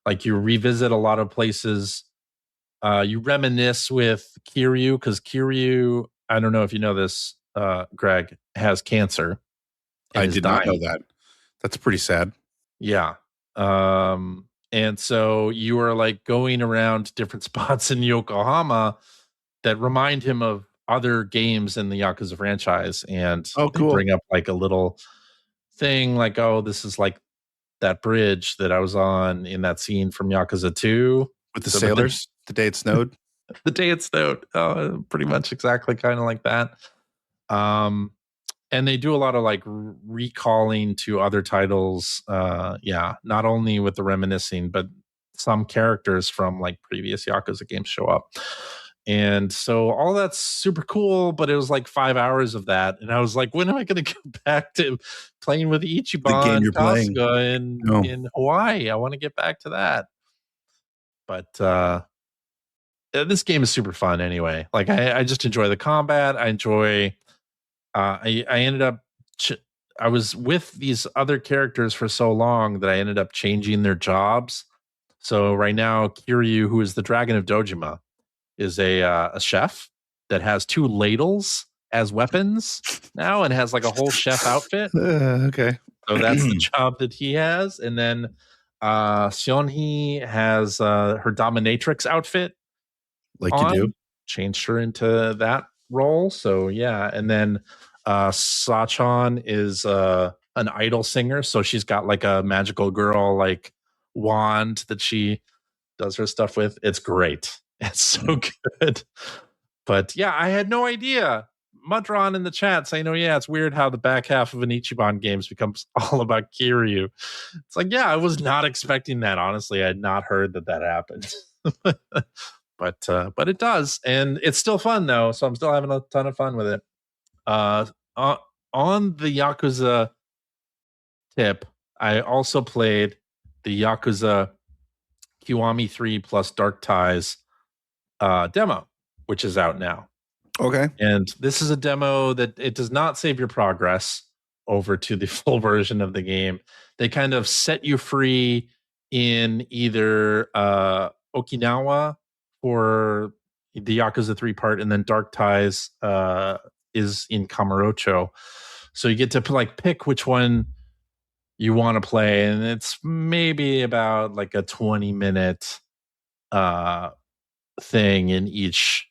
Like you revisit a lot of places. You reminisce with Kiryu, because Kiryu, I don't know if you know this, Greg, has cancer. I did not know that. That's pretty sad. Yeah. And so you are like going around different spots in Yokohama that remind him of other games in the Yakuza franchise. And they bring up like a little thing like, oh, this is like that bridge that I was on in that scene from Yakuza 2. With the sailors, the day it snowed? The day it snowed. Pretty much exactly kind of like that. And they do a lot of like recalling to other titles. Not only with the reminiscing, but some characters from like previous Yakuza games show up. And so all that's super cool, but it was like 5 hours of that. And I was like, when am I going to go back to playing with Ichiban Kasuga in Hawaii? I want to get back to that. But this game is super fun anyway. Like I just enjoy the combat. I enjoy, I ended up, I was with these other characters for so long that I ended up changing their jobs. So right now, Kiryu, who is the Dragon of Dojima, is a chef that has 2 ladles as weapons now and has like a whole chef outfit. Okay. So that's the job that he has. And then Seonhee has her dominatrix outfit. Like on. You do. Changed her into that role. So yeah. And then Sachan is an idol singer. So she's got like a magical girl like wand that she does her stuff with. It's great. It's so good. But yeah, I had no idea. Mudron in the chat saying, oh yeah, it's weird how the back half of an Ichiban games becomes all about Kiryu. It's like, yeah, I was not expecting that. Honestly, I had not heard that happened. But it does. And it's still fun though. So I'm still having a ton of fun with it. On the Yakuza tip, I also played the Yakuza Kiwami 3 plus Dark Ties demo, which is out now. Okay. And this is a demo that it does not save your progress over to the full version of the game. They kind of set you free in either Okinawa for the Yakuza 3 part, and then Dark Ties is in Kamurocho. So you get to like pick which one you want to play, and it's maybe about like a 20-minute thing in each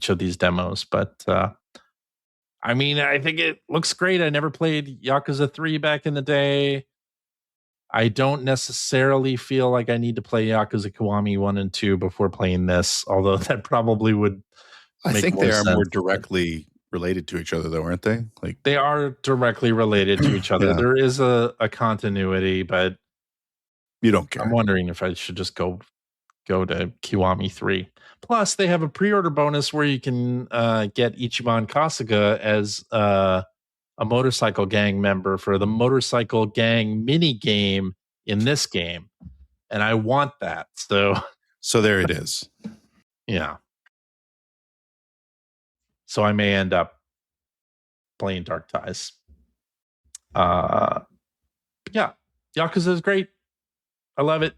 of these demos. But I mean, I think it looks great. I never played Yakuza 3 back in the day. I don't necessarily feel like I need to play Yakuza Kiwami 1 and 2 before playing this, although that probably would I think they are more directly related to each other though, aren't they? Like they are directly related to each other. Yeah. There is a continuity, but you don't care. I'm wondering if I should just go to Kiwami 3. Plus, they have a pre-order bonus where you can get Ichiban Kasuga as a motorcycle gang member for the motorcycle gang mini game in this game, and I want that. So there it is. Yeah. So I may end up playing Dark Ties. Yeah, Yakuza is great. I love it.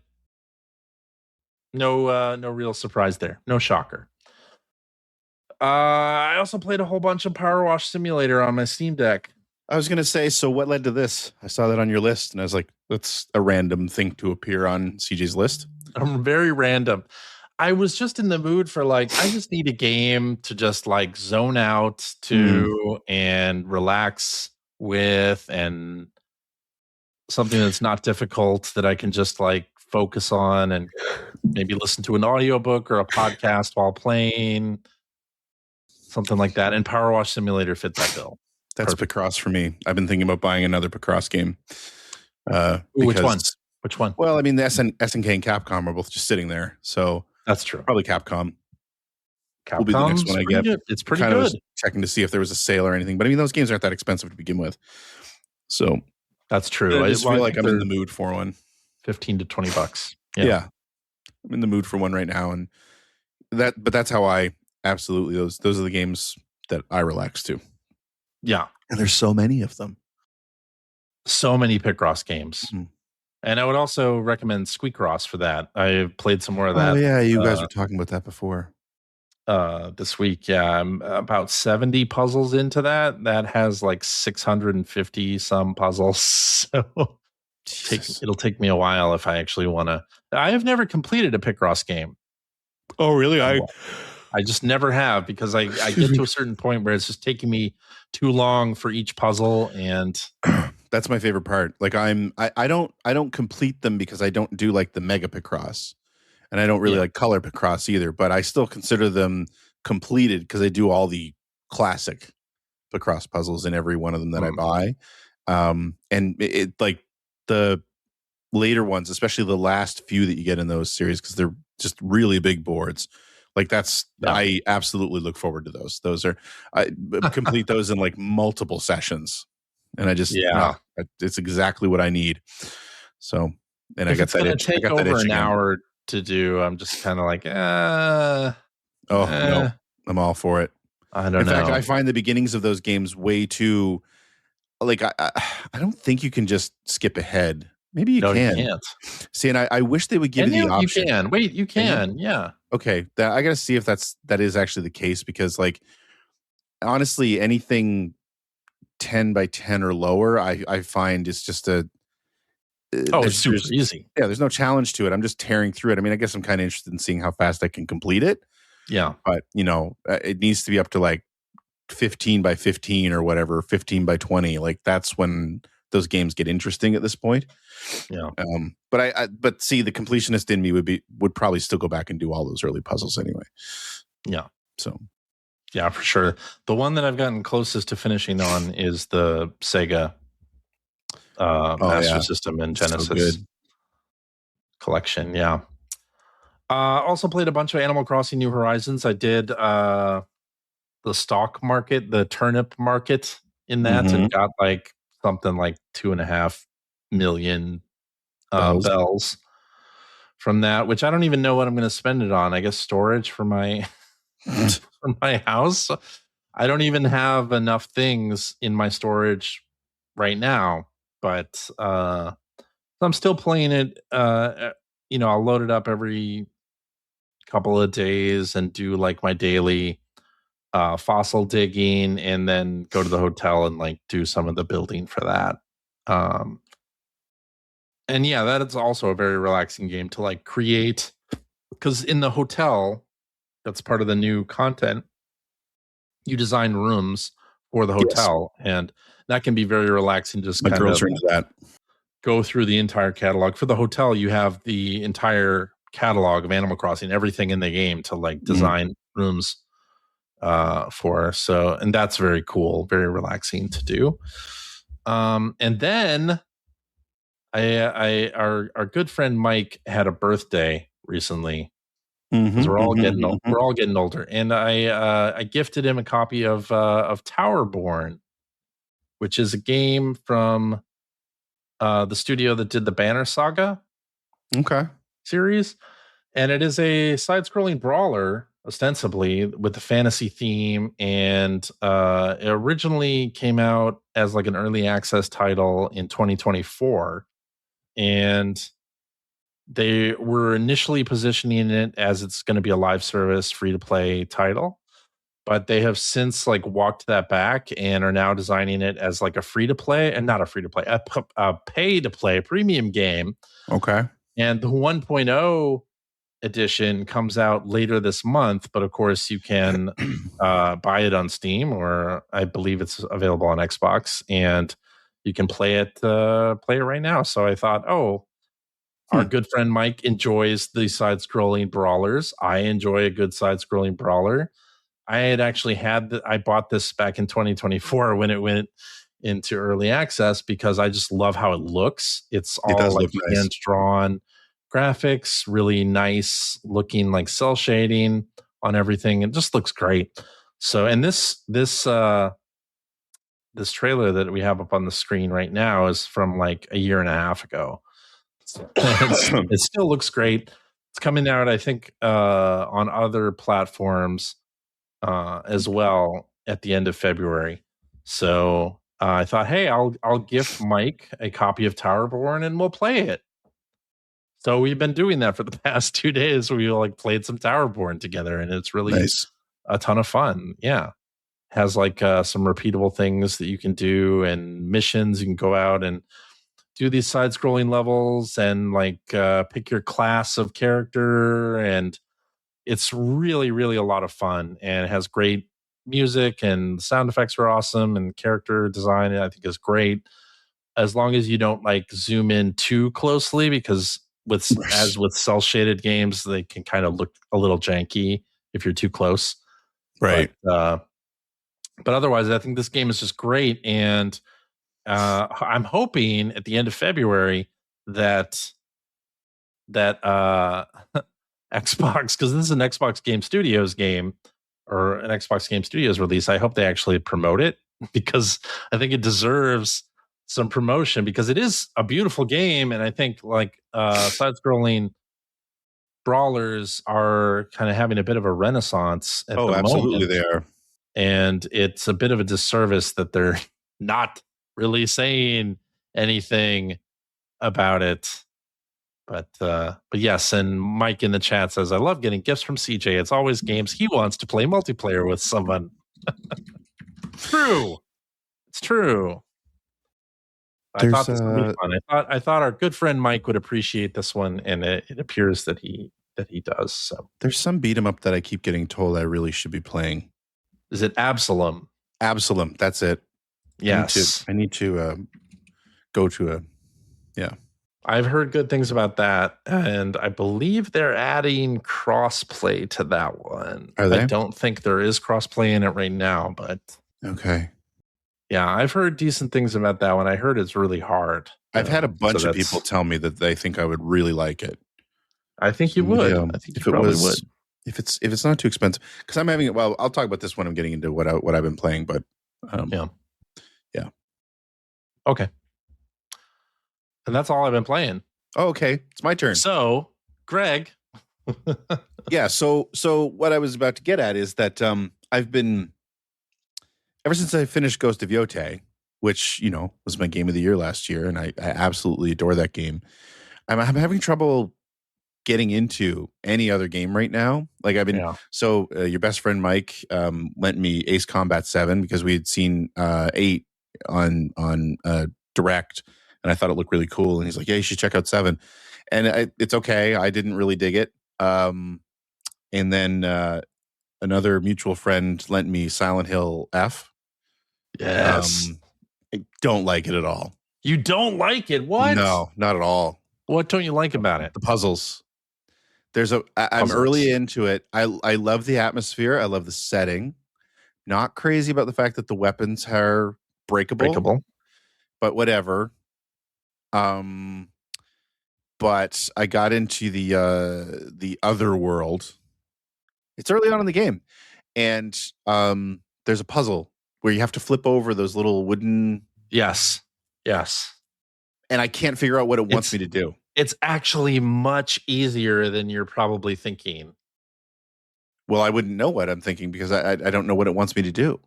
No real surprise there. No shocker. I also played a whole bunch of Power Wash Simulator on my Steam Deck. I was going to say, so what led to this? I saw that on your list, and I was like, that's a random thing to appear on CJ's list. Very random. I was just in the mood for like, I just need a game to just like zone out to and relax with, and something that's not difficult that I can just like focus on and maybe listen to an audiobook or a podcast while playing, something like that. And Power Wash Simulator fit that bill. That's Picross for me. I've been thinking about buying another Picross game. Which one? Which one? Well, I mean, the SNK and Capcom are both just sitting there, so that's true. Probably Capcom. Will be the next one I get. Good. It's pretty good. Was checking to see if there was a sale or anything, but I mean, those games aren't that expensive to begin with. So that's true. I just feel like I'm in the mood for one. $15 to $20. Yeah, I'm in the mood for one right now, and but that's how I absolutely those are the games that I relax to. Yeah, and there's so many of them. So many Picross games. Mm-hmm. And I would also recommend Squeakross for that. I played some more of that. Oh yeah, you guys were talking about that before. This week. Yeah, I'm about 70 puzzles into that. That has like 650 some puzzles. So it'll take me a while if I actually want to. I have never completed a Picross game. Oh, really? I just never have, because I get to a certain point where it's just taking me too long for each puzzle, and that's my favorite part. Like I don't complete them because I don't do like the Mega Picross. And I don't really like Color Picross either, but I still consider them completed because I do all the classic Picross puzzles in every one of them that I buy. And it like the later ones, especially the last few that you get in those series, because they're just really big boards. Like I absolutely look forward to those. Those are I complete those in like multiple sessions, and I just it's exactly what I need. So, and if I got that itch. Take over an hour to do. I'm just kind of like, no, I'm all for it. I don't know. In fact, I find the beginnings of those games way too, like, I don't think you can just skip ahead. Maybe you can. You can't. See, and I wish they would give you the option. You can. Wait, you can. Yeah. Okay. I got to see if that is actually the case, because like, honestly, anything 10 by 10 or lower, I find is just it's super easy. Yeah, there's no challenge to it. I'm just tearing through it. I mean, I guess I'm kind of interested in seeing how fast I can complete it. Yeah. But, it needs to be up to like 15 by 15 or whatever, 15 by 20. Like, that's when those games get interesting at this point. Yeah. But see, the completionist in me would probably still go back and do all those early puzzles anyway. Yeah. So. Yeah, for sure. The one that I've gotten closest to finishing on is the Sega Master System and Genesis collection. Yeah. Also played a bunch of Animal Crossing New Horizons. I did the stock market, the turnip market in that, and got like something like 2.5 million bells from that, which I don't even know what I'm going to spend it on. I guess storage for my for my house. I don't even have enough things in my storage right now. But I'm still playing it. I'll load it up every couple of days and do like my daily fossil digging, and then go to the hotel and like do some of the building for that. And yeah, that is also a very relaxing game to like create, because in the hotel, that's part of the new content. You design rooms for the hotel, and that can be very relaxing. Just my girls are into that. Go through the entire catalog. For the hotel, you have the entire catalog of Animal Crossing, everything in the game to like design rooms for. So, and that's very cool, very relaxing to do. And then our good friend Mike had a birthday recently, because we're all getting older, and I gifted him a copy of Towerborne, which is a game from the studio that did the Banner Saga series. And it is a side-scrolling brawler, ostensibly, with a fantasy theme. And it originally came out as like an early access title in 2024. And they were initially positioning it as it's going to be a live service, free-to-play title. But they have since like walked that back and are now designing it as like a free-to-play, and not a free-to-play, a pay-to-play premium game. Okay. And the 1.0 edition comes out later this month, but of course you can buy it on Steam, or I believe it's available on Xbox, and you can play it right now. So I thought, Our good friend Mike enjoys the side-scrolling brawlers. I enjoy a good side-scrolling brawler. I had actually I bought this back in 2024 when it went into early access because I just love how it looks. It's all like hand-drawn graphics, really nice looking, like cell shading on everything. It just looks great. So, and this trailer that we have up on the screen right now is from like a year and a half ago. It still looks great. It's coming out, I think, on other platforms as well at the end of February. So I thought, hey, I'll gift Mike a copy of Towerborne and we'll play it. So we've been doing that for the past 2 days. We like played some Towerborne together, and it's really a ton of fun. Yeah, has like some repeatable things that you can do and missions. You can go out and do these side-scrolling levels and like pick your class of character, and it's really, really a lot of fun. And it has great music, and the sound effects are awesome, and character design I think is great. As long as you don't like zoom in too closely, because as with cell shaded games, they can kind of look a little janky if you're too close. Right. But otherwise, I think this game is just great, and I'm hoping at the end of February that Xbox, because this is an Xbox Game Studios game or an Xbox Game Studios release, I hope they actually promote it, because I think it deserves some promotion, because it is a beautiful game, and I think like side-scrolling brawlers are kind of having a bit of a renaissance at the moment. Absolutely they are. And it's a bit of a disservice that they're not really saying anything about it. But yes, and Mike in the chat says, I love getting gifts from CJ. It's always games he wants to play multiplayer with someone. True. It's true. I thought this would be fun. I thought our good friend Mike would appreciate this one, and it appears that he does. So there's some beat 'em up that I keep getting told I really should be playing. Is it Absalom? Absalom, that's it. Yes. I need to go to yeah. I've heard good things about that, and I believe they're adding crossplay to that one. Are they? I don't think there is crossplay in it right now, but okay. Yeah, I've heard decent things about that one. I heard it's really hard. I've had a bunch of people tell me that they think I would really like it. I think you would. I think you probably would. If it's not too expensive, because I'm having I'll talk about this when I'm getting into what I've been playing, but yeah. Okay. And that's all I've been playing. Oh, okay. It's my turn. So, Greg. Yeah. So what I was about to get at is that I've been, ever since I finished Ghost of Yotei, which, was my game of the year last year, and I absolutely adore that game. I'm having trouble getting into any other game right now. Like I've been, your best friend Mike lent me Ace Combat 7 because we had seen 8 on Direct, and I thought it looked really cool. And he's like, yeah, you should check out 7. And it's okay. I didn't really dig it. And then another mutual friend lent me Silent Hill F. Yes. I don't like it at all. You don't like it? What? No, not at all. What don't you like about it? The puzzles. I'm early into it. I love the atmosphere. I love the setting. Not crazy about the fact that the weapons are breakable. But whatever. But I got into the other world. It's early on in the game, and there's a puzzle where you have to flip over those little wooden. Yes. And I can't figure out what it wants me to do. It's actually much easier than you're probably thinking. Well, I wouldn't know what I'm thinking because I don't know what it wants me to do.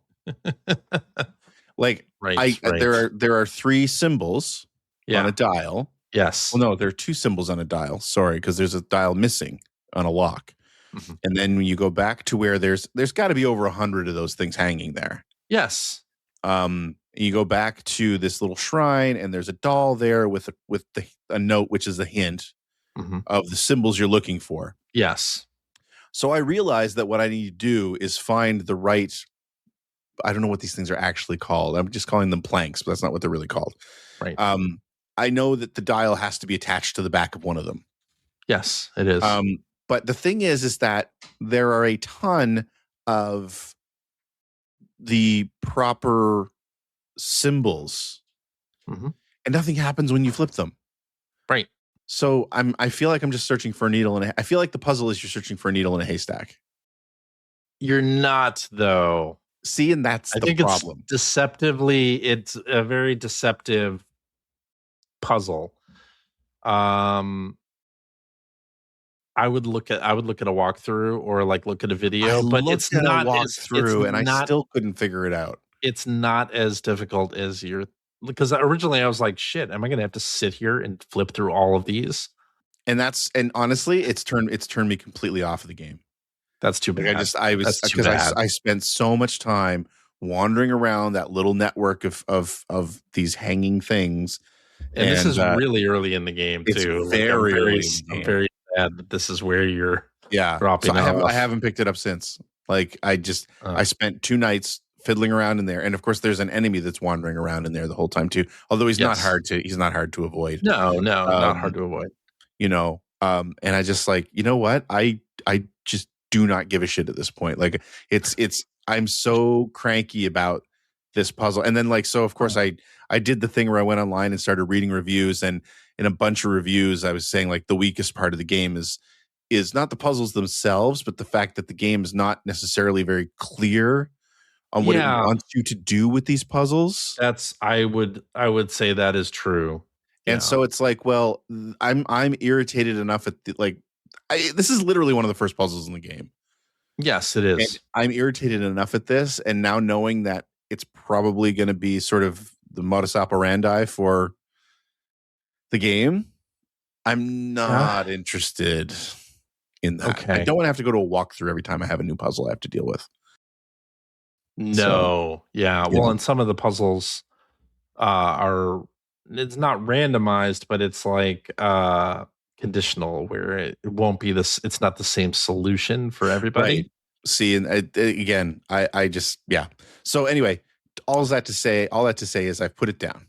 Like, right. There are 3 symbols on a dial. Yes. Well, no, there are 2 symbols on a dial. Sorry, because there's a dial missing on a lock. Mm-hmm. And then when you go back to where there's got to be over 100 of those things hanging there. Yes. You go back to this little shrine, and there's a doll there with a note, which is a hint of the symbols you're looking for. Yes. So I realized that what I need to do is find the right. I don't know what these things are actually called. I'm just calling them planks, but that's not what they're really called. Right. I know that the dial has to be attached to the back of one of them. Yes, it is. But the thing is that there are a ton of the proper symbols, and nothing happens when you flip them. Right. So I feel like I'm just searching for a needle, and I feel like the puzzle is you're searching for a needle in a haystack. You're not, though. See, and that's the problem. It's a very deceptive puzzle. I would look at a walkthrough or like look at a video, but it's not a walkthrough, and I still couldn't figure it out. It's not as difficult as because originally I was like, shit, am I going to have to sit here and flip through all of these? And honestly, it's turned me completely off of the game. That's too bad. I spent so much time wandering around that little network of these hanging things. And this is really early in the game too. I'm very sad that this is where you're dropping off. I haven't picked it up since. Like I spent 2 nights fiddling around in there, and of course there's an enemy that's wandering around in there the whole time too. Although he's not hard to avoid. No, not hard to avoid. And I just like, you know what? I just do not give a shit at this point. Like I'm so cranky about this puzzle. And then like, so of course I did the thing where I went online and started reading reviews, and in a bunch of reviews I was saying like the weakest part of the game is not the puzzles themselves, but the fact that the game is not necessarily very clear on what it wants you to do with these puzzles. I would say that is true. And so it's like, well, I'm irritated enough at this is literally one of the first puzzles in the game. Yes, it is. And I'm irritated enough at this, and now knowing that it's probably going to be sort of the modus operandi for the game, I'm not interested in that. Okay. I don't want to have to go to a walkthrough every time I have a new puzzle I have to deal with. No. And some of the puzzles it's not randomized, but it's like conditional, where it won't be it's not the same solution for everybody. Right. See, and again, I just So anyway, all that to say is I've put it down.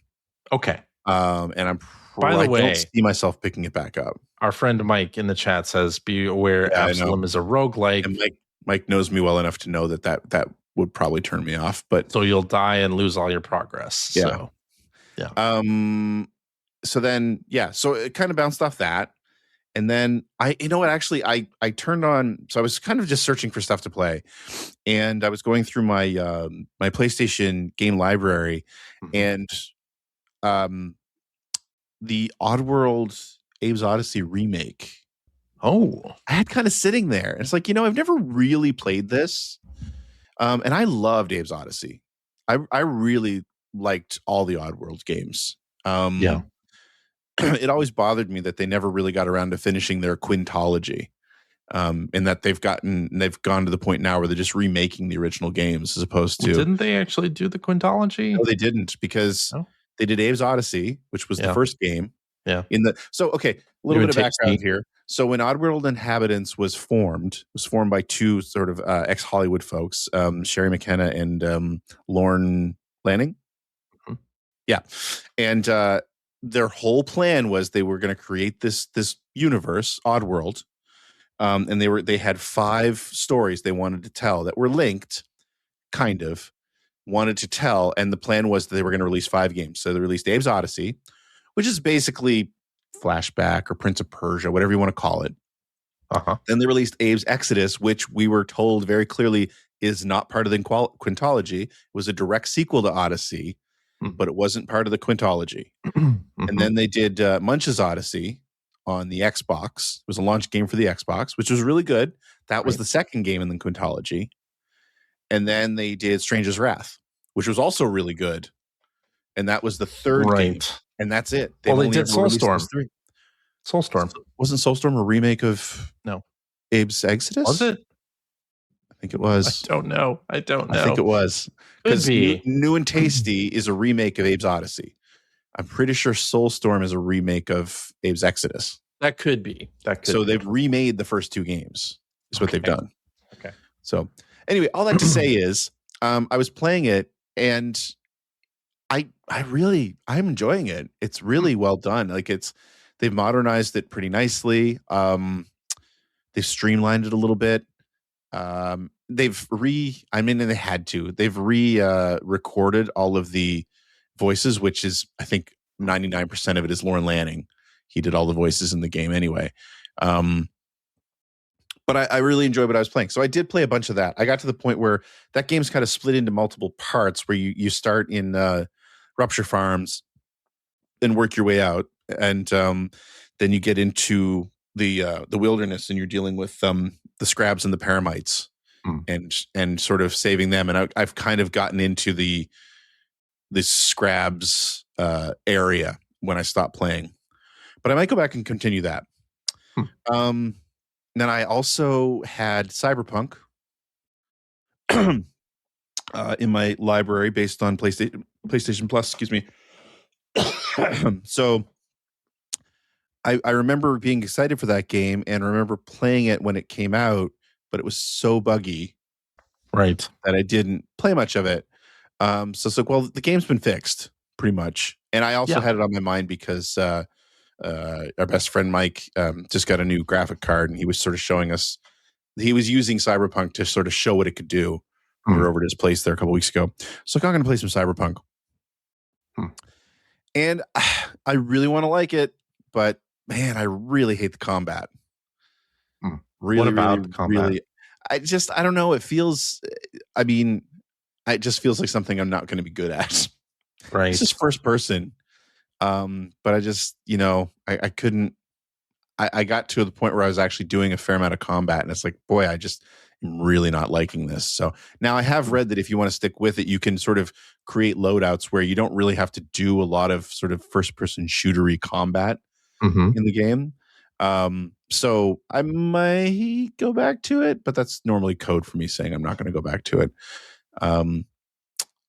Okay. And by the way, I don't see myself picking it back up. Our friend Mike in the chat says, "Be aware, Absalom is a roguelike." And Mike knows me well enough to know that would probably turn me off. But so you'll die and lose all your progress. Yeah. So, So then, so it kind of bounced off that. And then I turned on, so I was kind of just searching for stuff to play, and I was going through my my PlayStation game library, and the Oddworld Abe's Odyssey remake. Oh, I had kind of sitting there. And it's like, I've never really played this. And I loved Abe's Odyssey. I really liked all the Oddworld games. It always bothered me that they never really got around to finishing their quintology, and that they've gone to the point now where they're just remaking the original games as opposed to. Didn't they actually do the quintology? No, they didn't, because they did Abe's Odyssey, which was the first game. Yeah. A little bit of background here. So when Oddworld Inhabitants was formed by two sort of ex-Hollywood folks, Sherry McKenna and Lorne Lanning. Mm-hmm. Yeah, and their whole plan was they were going to create this universe, Oddworld, and they had 5 stories they wanted to tell that were linked, kind of wanted to tell, and the plan was that they were going to release 5 games. So they released Abe's Odyssey, which is basically Flashback or Prince of Persia, whatever you want to call it. Then they released Abe's Exodus, which we were told very clearly is not part of the quintology. It was a direct sequel to Odyssey, but it wasn't part of the quintology. And then they did Munch's Odyssey on the Xbox. It was a launch game for the Xbox, which was really good. That was the second game in the quintology. And then they did Stranger's Wrath, which was also really good. And that was the third game. And that's it. They did Soulstorm. Soulstorm. Wasn't Soulstorm a remake of Abe's Exodus? Was it? I think it was. I don't know. I think it was. Because New and Tasty is a remake of Abe's Odyssey. I'm pretty sure Soulstorm is a remake of Abe's Exodus. That could be. So they've remade the first 2 games. Is what they've done. Okay. So anyway, all that to say is I was playing it, and I'm enjoying it. It's really well done. Like they've modernized it pretty nicely. They've streamlined it a little bit. And they had to. They've recorded all of the voices, which is, I think, 99% of it is Lorne Lanning. He did all the voices in the game anyway. But I really enjoyed what I was playing. So I did play a bunch of that. I got to the point where that game's kind of split into multiple parts, where you start in Rupture Farms and work your way out, and then you get into the wilderness, and you're dealing with the Scrabs and the Paramites, and sort of saving them. And I've kind of gotten into the Scrabs area when I stopped playing, but I might go back and continue that. Then I also had Cyberpunk in my library based on PlayStation Plus. Excuse me. So I remember being excited for that game, and remember playing it when it came out, but it was so buggy, right, that I didn't play much of it. So it's like, well, the game's been fixed pretty much, and I also had it on my mind because our best friend Mike just got a new graphic card, and he was sort of showing us. He was using Cyberpunk to sort of show what it could do. We were over at his place there a couple weeks ago, so I'm going to play some Cyberpunk, and I really want to like it, but man, I really hate the combat. Really, what about the combat? Really, I don't know. It feels. I mean, it just feels like something I'm not going to be good at. Right. This is first person. But I just, I couldn't. I got to the point where I was actually doing a fair amount of combat, and it's like, boy, I just am really not liking this. So now I have read that if you want to stick with it, you can sort of create loadouts where you don't really have to do a lot of sort of first person shootery combat in the game. So I might go back to it, but that's normally code for me saying I'm not going to go back to it.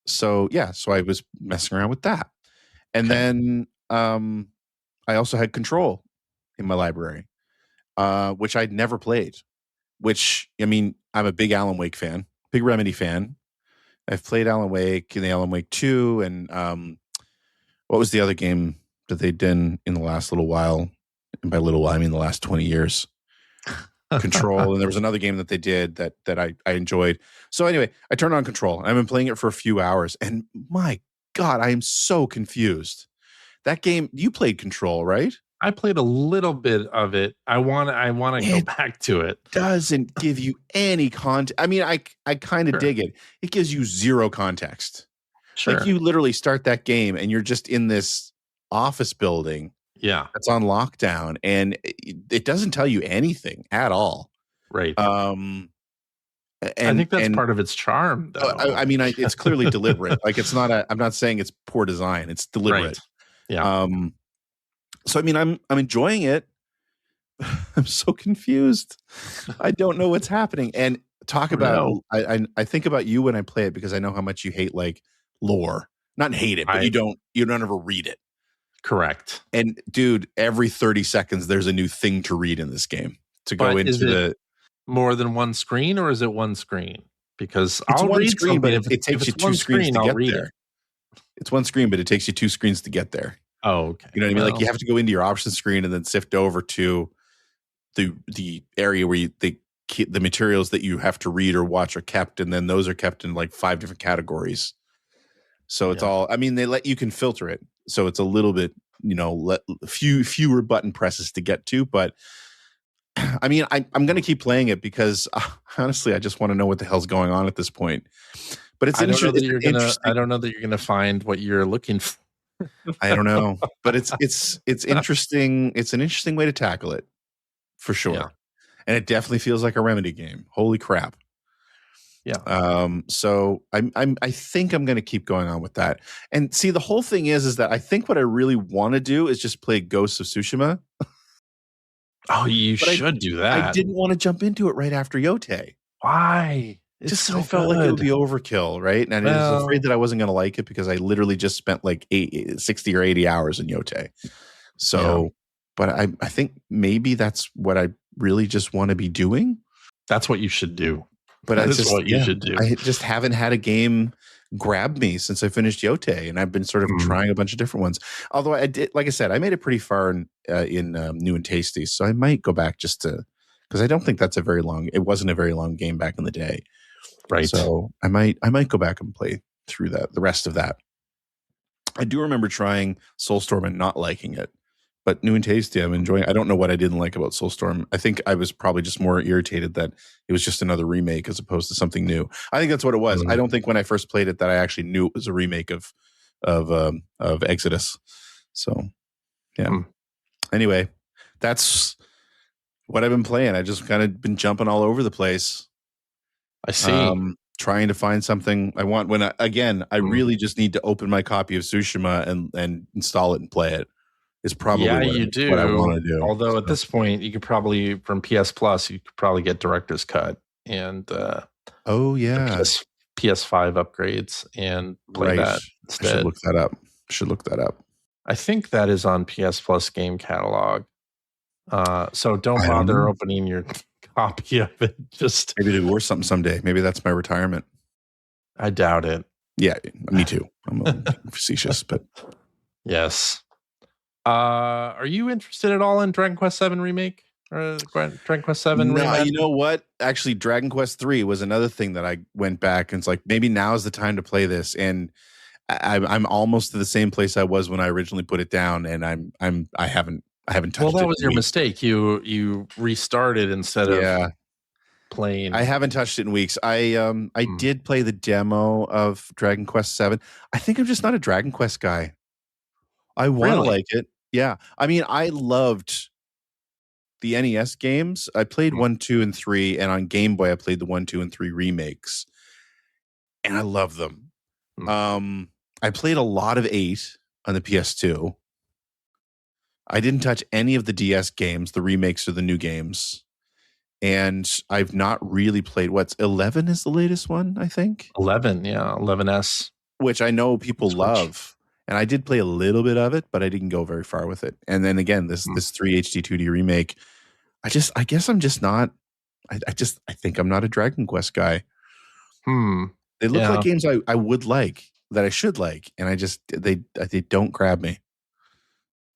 So I was messing around with that. And then I also had Control in my library, which I'd never played. Which, I mean, I'm a big Alan Wake fan, big Remedy fan. I've played Alan Wake and the Alan Wake 2, and what was the other game that they did in the last little while? And by little while, I mean the last 20 years. Control, and there was another game that they did that I enjoyed. So anyway, I turned on Control, and I've been playing it for a few hours, and my God, I am so confused. That game, you played Control, right? I played a little bit of it. I want to go back to it. Doesn't give you any context. I mean, I kind of dig it. It gives you zero context. Sure. Like, you literally start that game and you're just in this office building. Yeah. That's on lockdown, and it doesn't tell you anything at all. Right. And I think that's part of its charm, though. I mean, it's clearly deliberate. Like, it's not I'm not saying it's poor design. It's deliberate. Right. Yeah. So I mean, I'm enjoying it. I'm so confused. I don't know what's happening. And talk about I think about you when I play it, because I know how much you hate like lore. Not hate it, but you don't ever read it. Correct. And dude, every 30 seconds there's a new thing to read in this game to go into more than one screen, or is it one screen? Because it's I'll one read screen, but if it takes you two screens to get there. It's one screen, but it takes you two screens to get there. Oh, okay. You know what I mean? Like, you have to go into your options screen and then sift over to the area where the materials that you have to read or watch are kept, and then those are kept in like 5 different categories. So it's all, I mean, you can filter it. So it's a little bit, fewer button presses to get to. But I mean, I'm going to keep playing it because honestly, I just want to know what the hell's going on at this point. But it's interesting. I don't know that you're going to find what you're looking for. I don't know, but it's interesting. It's an interesting way to tackle it, for sure. Yeah. And it definitely feels like a Remedy game. Holy crap. Yeah. So I think I'm going to keep going on with that. And see, the whole thing is that I think what I really want to do is just play Ghost of Tsushima. Oh, you should do that. I didn't want to jump into it right after Yote. Why? Just I felt like it would be overkill, right? And I was afraid that I wasn't going to like it because I literally just spent like 60 or 80 hours in Yote. So, but I think maybe that's what I really just want to be doing. That's what you should do. But that's what you should do. I just haven't had a game grabbed me since I finished Yote, and I've been sort of Mm. trying a bunch of different ones. Although I did, like I said, I made it pretty far in New and Tasty, so I might go back just to, because I don't think that's it wasn't a very long game back in the day. Right. So I might go back and play through the rest of that. I do remember trying Soulstorm and not liking it, but New and Tasty I'm enjoying. I don't know what I didn't like about Soulstorm. I think I was probably just more irritated that it was just another remake as opposed to something new. I think that's what it was. I don't think when I first played it that I actually knew it was a remake of Exodus. So yeah. Anyway, that's what I've been playing. I just kind of been jumping all over the place. I see. Trying to find something I want. When I really just need to open my copy of Tsushima and install it and play it. Is probably what I want to do. Although at this point, you could probably from PS Plus, you could probably get Director's Cut and PS5 upgrades and play that instead. I should look that up. I think that is on PS Plus game catalog. So don't bother opening your copy of it. Just maybe it'll be worth something someday. Maybe that's my retirement. I doubt it. Yeah, me too. I'm facetious, but yes. Are you interested at all in Dragon Quest VII remake or Dragon Quest VII? No, you know what? Actually, Dragon Quest 3 was another thing that I went back and it's like maybe now's the time to play this. And I'm almost to the same place I was when I originally put it down, and I haven't touched it. Well, that was your mistake. You restarted instead of playing. I haven't touched it in weeks. I did play the demo of Dragon Quest 7. I think I'm just not a Dragon Quest guy. I want to like it. Yeah. I mean, I loved the NES games. I played 1, 2, and 3, and on Game Boy I played the 1, 2, and 3 remakes. And I love them. I played a lot of 8 on the PS2. I didn't touch any of the DS games, the remakes or the new games. And I've not really played 11 is the latest one, I think. 11, yeah, 11S. Which I know people love. And I did play a little bit of it, but I didn't go very far with it. And then again, this 3 HD 2D remake, I guess I'm just not. I think I'm not a Dragon Quest guy. They look like games I would like, that I should like, and they don't grab me.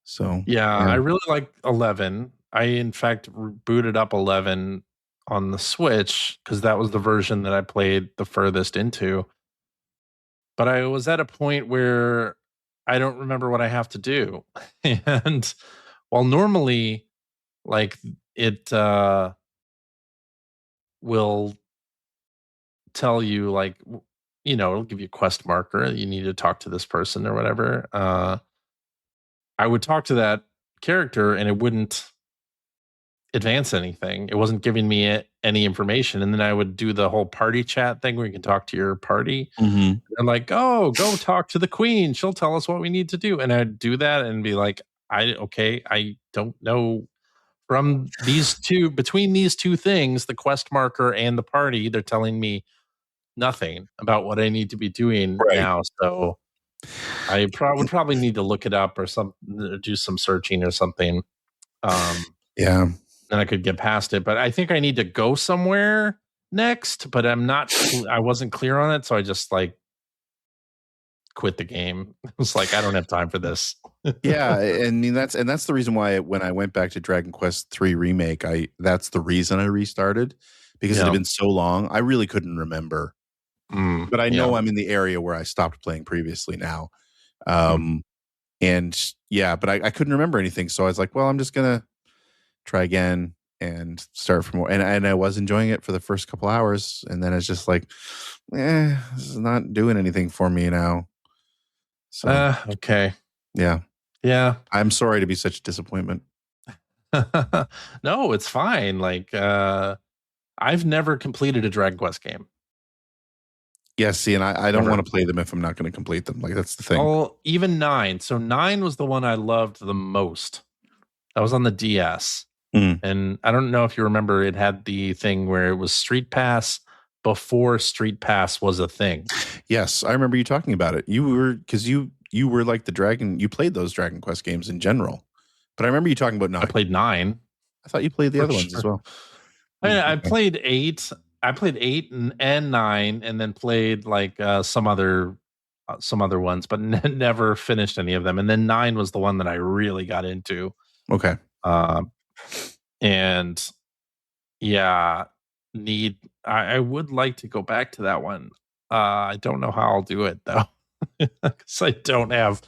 So I really like 11. I in fact booted up 11 on the Switch because that was the version that I played the furthest into. But I was at a point where I don't remember what I have to do. And while normally like it will tell you like, you know, it'll give you a quest marker. You need to talk to this person or whatever. I would talk to that character and it wouldn't advance anything. It wasn't giving me any information. And then I would do the whole party chat thing where you can talk to your party. And like, oh, go talk to the queen. She'll tell us what we need to do. And I'd do that and be like, I don't know from between these two things, the quest marker and the party, they're telling me nothing about what I need to be doing now. So I would probably need to look it up or do some searching or something. And I could get past it, but I think I need to go somewhere next, but I wasn't clear on it. So I just like quit the game. It was like, I don't have time for this. Yeah. I mean, that's the reason why when I went back to Dragon Quest 3 remake, that's the reason I restarted, because it had been so long. I really couldn't remember, but I know I'm in the area where I stopped playing previously now. And but I couldn't remember anything. So I was like, well, I'm just going to try again and start from more. And I was enjoying it for the first couple hours. And then it's just like, this is not doing anything for me now. So, okay. Yeah. Yeah. I'm sorry to be such a disappointment. No, it's fine. Like, I've never completed a Dragon Quest game. Yeah, see, and I don't want to play them if I'm not going to complete them. Like, that's the thing. Oh, even 9. So 9 was the one I loved the most. That was on the DS. And I don't know if you remember, it had the thing where it was Street Pass before Street Pass was a thing. Yes, I remember you talking about it. You were like the Dragon. You played those Dragon Quest games in general, but I remember you talking about 9. I played 9. I thought you played the other ones as well. I played 8. I played 8 and 9, and then played like some other ones, but never finished any of them. And then 9 was the one that I really got into. Okay. And yeah, I would like to go back to that one. I don't know how I'll do it though, because I don't have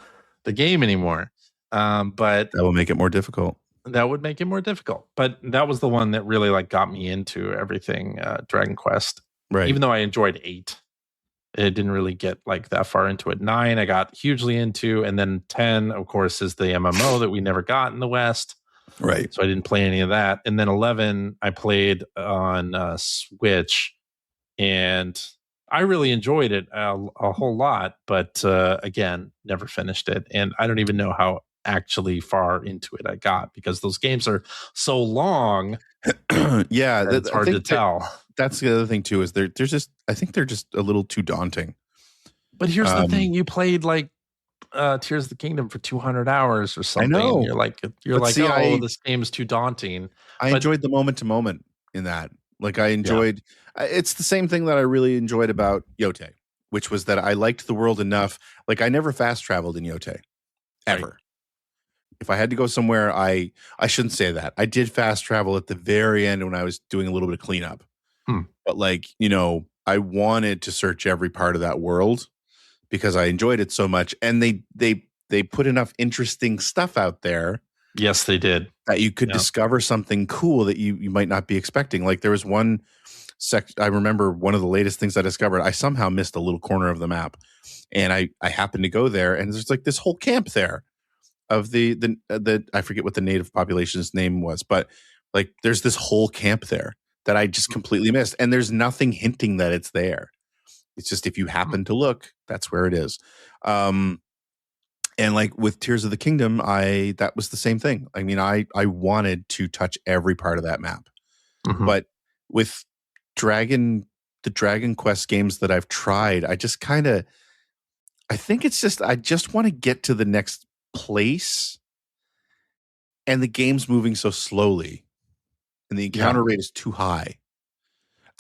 the game anymore. But that will make it more difficult. That would make it more difficult. But that was the one that really like got me into everything Dragon Quest. Right. Even though I enjoyed 8, it didn't really get like that far into it. 9 I got hugely into, and then 10, of course, is the MMO that we never got in the West. Right. So I didn't play any of that. And then 11 I played on Switch, and I really enjoyed it a whole lot. But again, never finished it. And I don't even know how actually far into it I got, because those games are so long. Yeah, it's hard to tell. That's the other thing too, is they're just, I think they're just a little too daunting. But here's the thing: you played like Tears of the Kingdom for 200 hours or something. I know. And you're like, oh, this game's too daunting. I enjoyed the moment to moment in that. Like I enjoyed. It's the same thing that I really enjoyed about Yote, which was that I liked the world enough. Like I never fast traveled in Yote, ever. Right. If I had to go somewhere, I shouldn't say that. I did fast travel at the very end when I was doing a little bit of cleanup. But like, I wanted to search every part of that world because I enjoyed it so much. And they put enough interesting stuff out there. Yes, they did. That you could discover something cool that you might not be expecting. Like there was one I remember one of the latest things I discovered. I somehow missed a little corner of the map. And I happened to go there, and there's like this whole camp there of the I forget what the native population's name was, but like there's this whole camp there that I just completely missed. And there's nothing hinting that it's there. It's just if you happen to look, that's where it is. And like with Tears of the Kingdom, that was the same thing. I mean, I wanted to touch every part of that map. But with the Dragon Quest games that I've tried, I just I think it's just, I just want to get to the next place, and the game's moving so slowly, and the encounter rate is too high.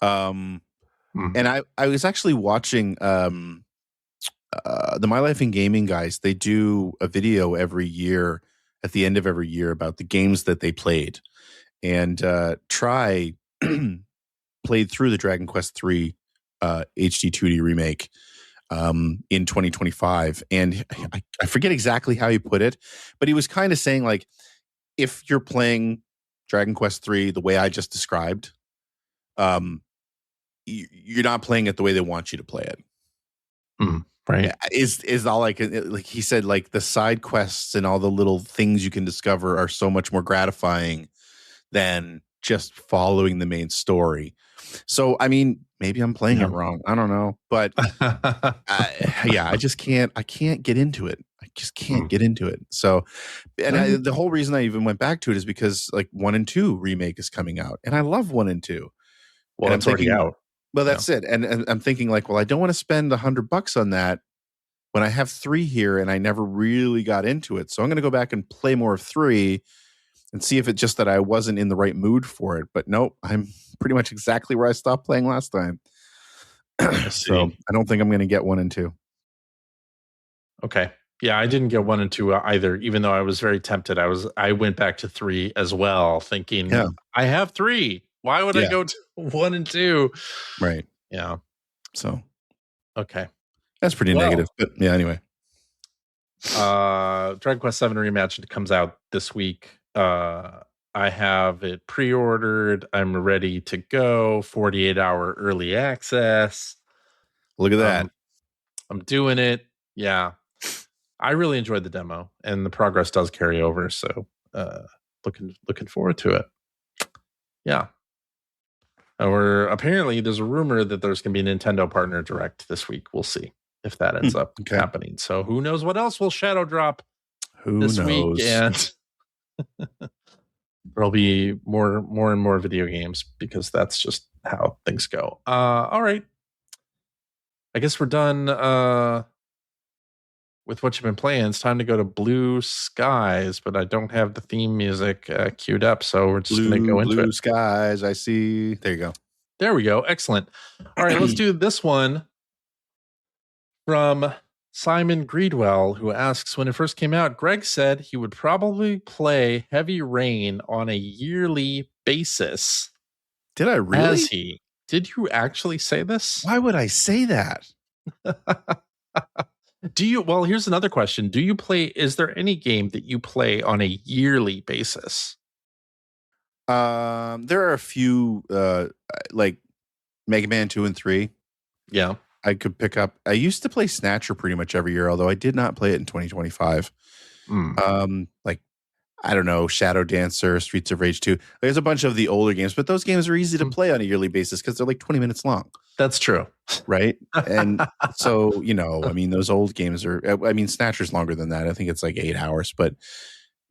And I was actually watching the My Life in Gaming guys. They do a video every year at the end of every year about the games that they played, and Try played through the Dragon Quest 3 HD 2D remake in 2025. And I forget exactly how he put it, but he was kind of saying like, if you're playing Dragon Quest 3 the way I just described, you're not playing it the way they want you to play it. Right. Is all like he said, like the side quests and all the little things you can discover are so much more gratifying than just following the main story. So, I mean, maybe I'm playing it wrong. I don't know. But I just can't get into it. I just can't get into it. So, and the whole reason I even went back to it is because like 1 and 2 remake is coming out, and I love 1 and 2. Well, it's already out. Well, that's it. And I'm thinking like, well, I don't want to spend $100 on that when I have 3 here and I never really got into it. So I'm going to go back and play more of 3 and see if it's just that I wasn't in the right mood for it. But nope, I'm pretty much exactly where I stopped playing last time. So I don't think I'm going to get 1 and 2. Okay. Yeah, I didn't get 1 and 2 either, even though I was very tempted. I went back to 3 as well, thinking I have 3. Why would I go to 1 and 2? Right. Yeah. So okay. That's pretty negative. But yeah, anyway. Dragon Quest 7 Reimagined comes out this week. I have it pre-ordered. I'm ready to go. 48-hour early access. Look at that. I'm doing it. Yeah. I really enjoyed the demo, and the progress does carry over. So looking forward to it. Yeah. Or apparently there's a rumor that there's going to be a Nintendo Partner Direct this week. We'll see if that ends up happening. So who knows what else will shadow drop this week, and there'll be more and more video games, because that's just how things go. All right. I guess we're done with what you've been playing. It's time to go to Blue Skies, but I don't have the theme music queued up, so we're just going to go into it. Blue Skies, I see. There you go. There we go. Excellent. All right, let's do this one from Simon Greedwell, who asks, when it first came out, Greg said he would probably play Heavy Rain on a yearly basis. Did I really? Has he? Did you actually say this? Why would I say that? Well, here's another question. Is there any game that you play on a yearly basis? There are a few, like Mega Man 2 and 3. Yeah. I could pick up. I used to play Snatcher pretty much every year, although I did not play it in 2025. Like, I don't know, Shadow Dancer, Streets of Rage 2. There's a bunch of the older games, but those games are easy to play on a yearly basis because they're like 20 minutes long. That's true. Right? And so, I mean, those old games Snatcher's longer than that. I think it's like 8 hours, but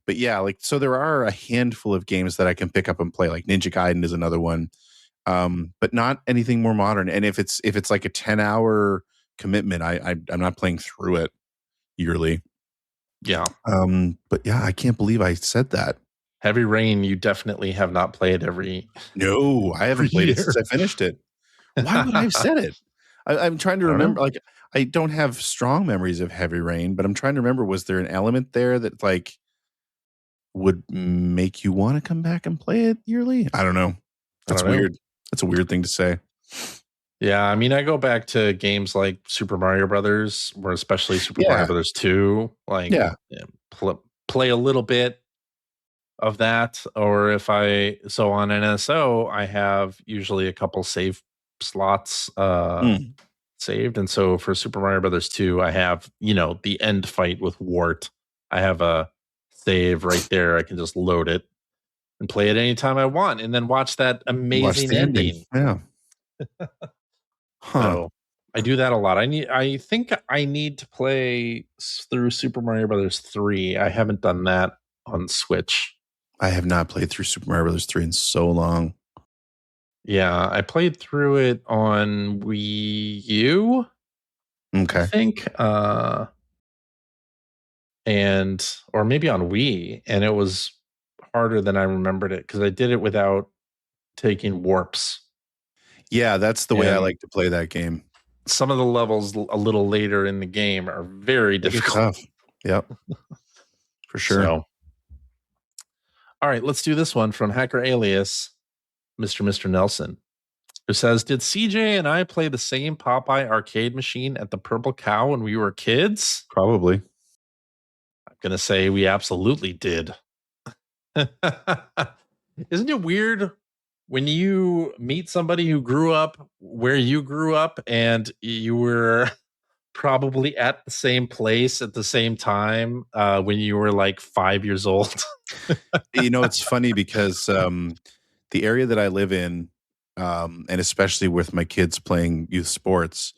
yeah, like, so there are a handful of games that I can pick up and play. Like Ninja Gaiden is another one. But not anything more modern. And if it's like a 10-hour commitment, I'm not playing through it yearly. Yeah. But yeah, I can't believe I said that. Heavy Rain, you definitely have not played every. No, I haven't played it since I finished it. Why would I have said it? I'm trying to remember. Like, I don't have strong memories of Heavy Rain, but I'm trying to remember. Was there an element there that like would make you want to come back and play it yearly? I don't know. That's weird. That's a weird thing to say. Yeah, I mean, I go back to games like Super Mario Brothers, or especially Super Mario Brothers 2. Like, play a little bit of that. Or if on NSO, I have usually a couple save slots saved. And so for Super Mario Brothers 2, I have, the end fight with Wart. I have a save right there. I can just load it and play it anytime I want, and then watch that amazing ending. Yeah. So I do that a lot. I think I need to play through Super Mario Brothers 3. I haven't done that on Switch. I have not played through Super Mario Brothers 3 in so long. Yeah, I played through it on Wii U. Okay. I think. Or maybe on Wii, and it was harder than I remembered it because I did it without taking warps. Yeah, that's the way I like to play that game. Some of the levels a little later in the game are very difficult. Yep. For sure. So, all right, let's do this one from Hacker Alias, Mr. Nelson, who says, did CJ and I play the same Popeye arcade machine at the Purple Cow when we were kids? Probably. I'm going to say we absolutely did. Isn't it weird when you meet somebody who grew up where you grew up and you were probably at the same place at the same time when you were like 5 years old? It's funny because the area that I live in, and especially with my kids playing youth sports,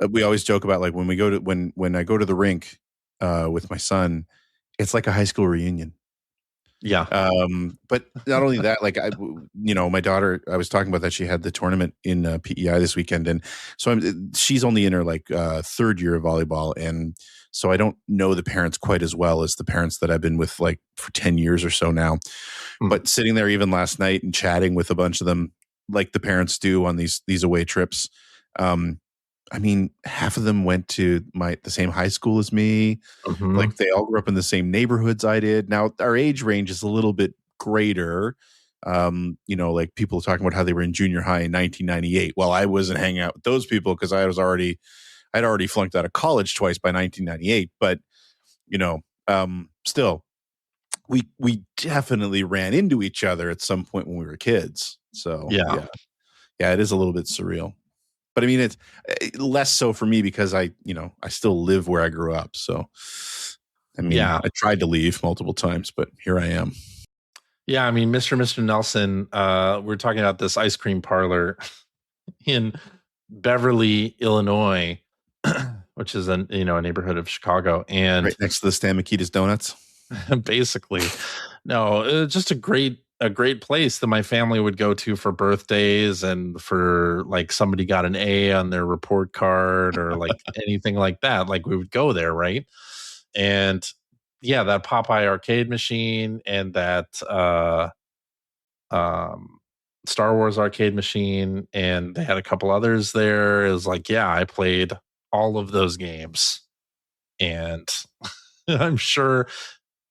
we always joke about like when I go to the rink with my son, it's like a high school reunion. Yeah. But not only that, like my daughter, I was talking about that she had the tournament in PEI this weekend, and so she's only in her like third year of volleyball, and so I don't know the parents quite as well as the parents that I've been with like for 10 years or so now. But sitting there even last night and chatting with a bunch of them, like the parents do on these away trips. I mean, half of them went to the same high school as me. Like they all grew up in the same neighborhoods I did. Now our age range is a little bit greater. Like people talking about how they were in junior high in 1998. Well, I wasn't hanging out with those people because I'd already flunked out of college twice by 1998. But still, we definitely ran into each other at some point when we were kids. So yeah, it is a little bit surreal. But I mean, it's less so for me because I still live where I grew up. So, I mean, I tried to leave multiple times, but here I am. Yeah, I mean, Mr. Nelson, we're talking about this ice cream parlor in Beverly, Illinois, which is a neighborhood of Chicago, and right next to the Stan Mikita's Donuts. Basically, no, just a great place that my family would go to for birthdays and for like somebody got an A on their report card or like anything like that. Like we would go there, right? And yeah, that Popeye arcade machine and that Star Wars arcade machine, and they had a couple others there. It was like, yeah, I played all of those games, and I'm sure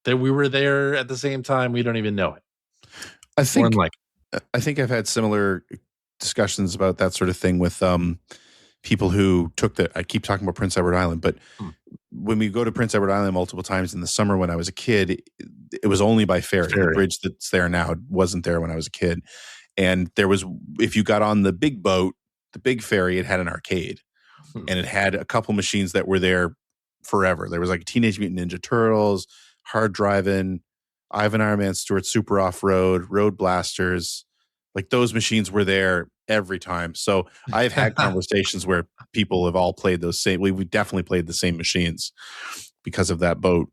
that we were there at the same time. We don't even know it. I think I've had similar discussions about that sort of thing with people who I keep talking about Prince Edward Island, but when we go to Prince Edward Island multiple times in the summer when I was a kid, it was only by ferry. The bridge that's there now wasn't there when I was a kid. And if you got on the big boat, the big ferry, it had an arcade. And it had a couple machines that were there forever. There was like Teenage Mutant Ninja Turtles, Hard Driving', Ivan Iron Man Stewart Super Off-Road, Road Blasters. Like those machines were there every time. So I've had conversations where people have all played those same. We definitely played the same machines because of that boat.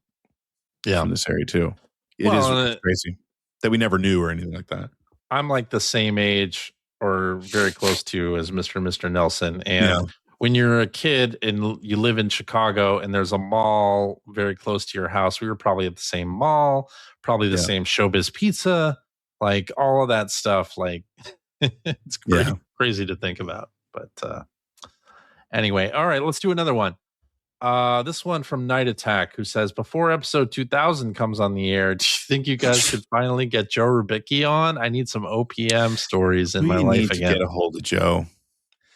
Yeah, from this area too. It is crazy that we never knew or anything like that. I'm like the same age or very close to as Mr. and Mr. Nelson. And when you're a kid and you live in Chicago and there's a mall very close to your house, we were probably at the same mall, probably the same Showbiz Pizza, like all of that stuff. Like it's crazy to think about. But anyway, all right, let's do another one. This one from Night Attack, who says, before episode 2000 comes on the air, do you think you guys could finally get Joe Rubicki on? I need some OPM stories in my life again. We need to get a hold of Joe.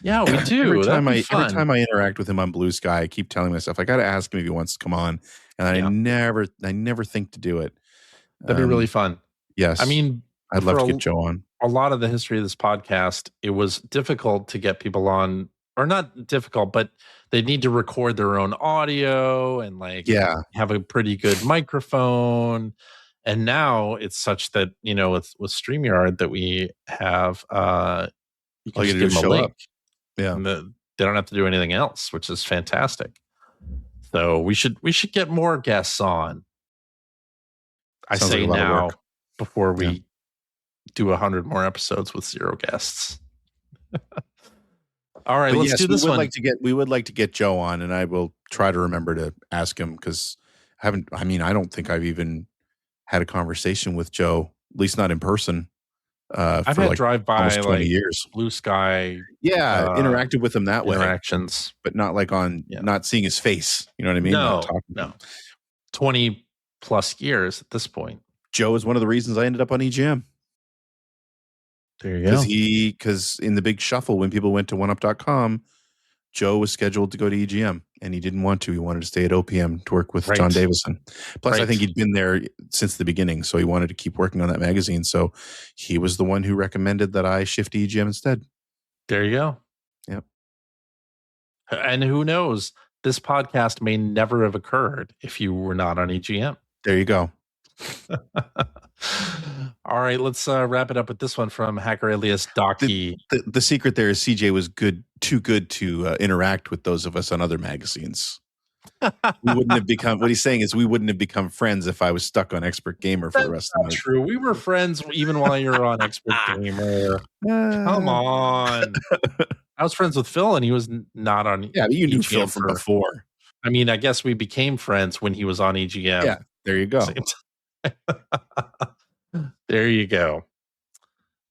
Yeah, we do. Every time I interact with him on Blue Sky, I keep telling myself I got to ask him if he wants to come on, and I never think to do it. That'd be really fun. Yes, I mean, I'd love to get Joe on. A lot of the history of this podcast, it was difficult to get people on, or not difficult, but they need to record their own audio and have a pretty good microphone. And now it's such that, with StreamYard that we have, you can just give them a link. Yeah. And they don't have to do anything else, which is fantastic. So we should get more guests on. Sounds I say like now before we do 100 more episodes with 0 guests. All right, let's do this one. We would like to get Joe on, and I will try to remember to ask him because I don't think I've even had a conversation with Joe, at least not in person. I've had drive-by almost 20 years. Blue Sky. Yeah, interacted with him that way. Interactions. But not like not seeing his face. You know what I mean? No. 20 plus years at this point. Joe is one of the reasons I ended up on EGM. There you go. Because in the big shuffle, when people went to oneup.com, Joe was scheduled to go to EGM, and he didn't want to. He wanted to stay at OPM to work with John Davison. Plus, I think he'd been there since the beginning, so he wanted to keep working on that magazine. So he was the one who recommended that I shift to EGM instead. There you go. Yep. And who knows? This podcast may never have occurred if you were not on EGM. There you go. All right, let's wrap it up with this one from Hacker Alias Docky. The secret there is CJ was too good to interact with those of us on other magazines. We wouldn't have become. What he's saying is we wouldn't have become friends if I was stuck on Expert Gamer for the rest of the night. True, we were friends even while you were on Expert Gamer. Come on, I was friends with Phil, and he was not on. Yeah, you knew Phil from before. I mean, I guess we became friends when he was on EGM. Yeah, there you go. There you go.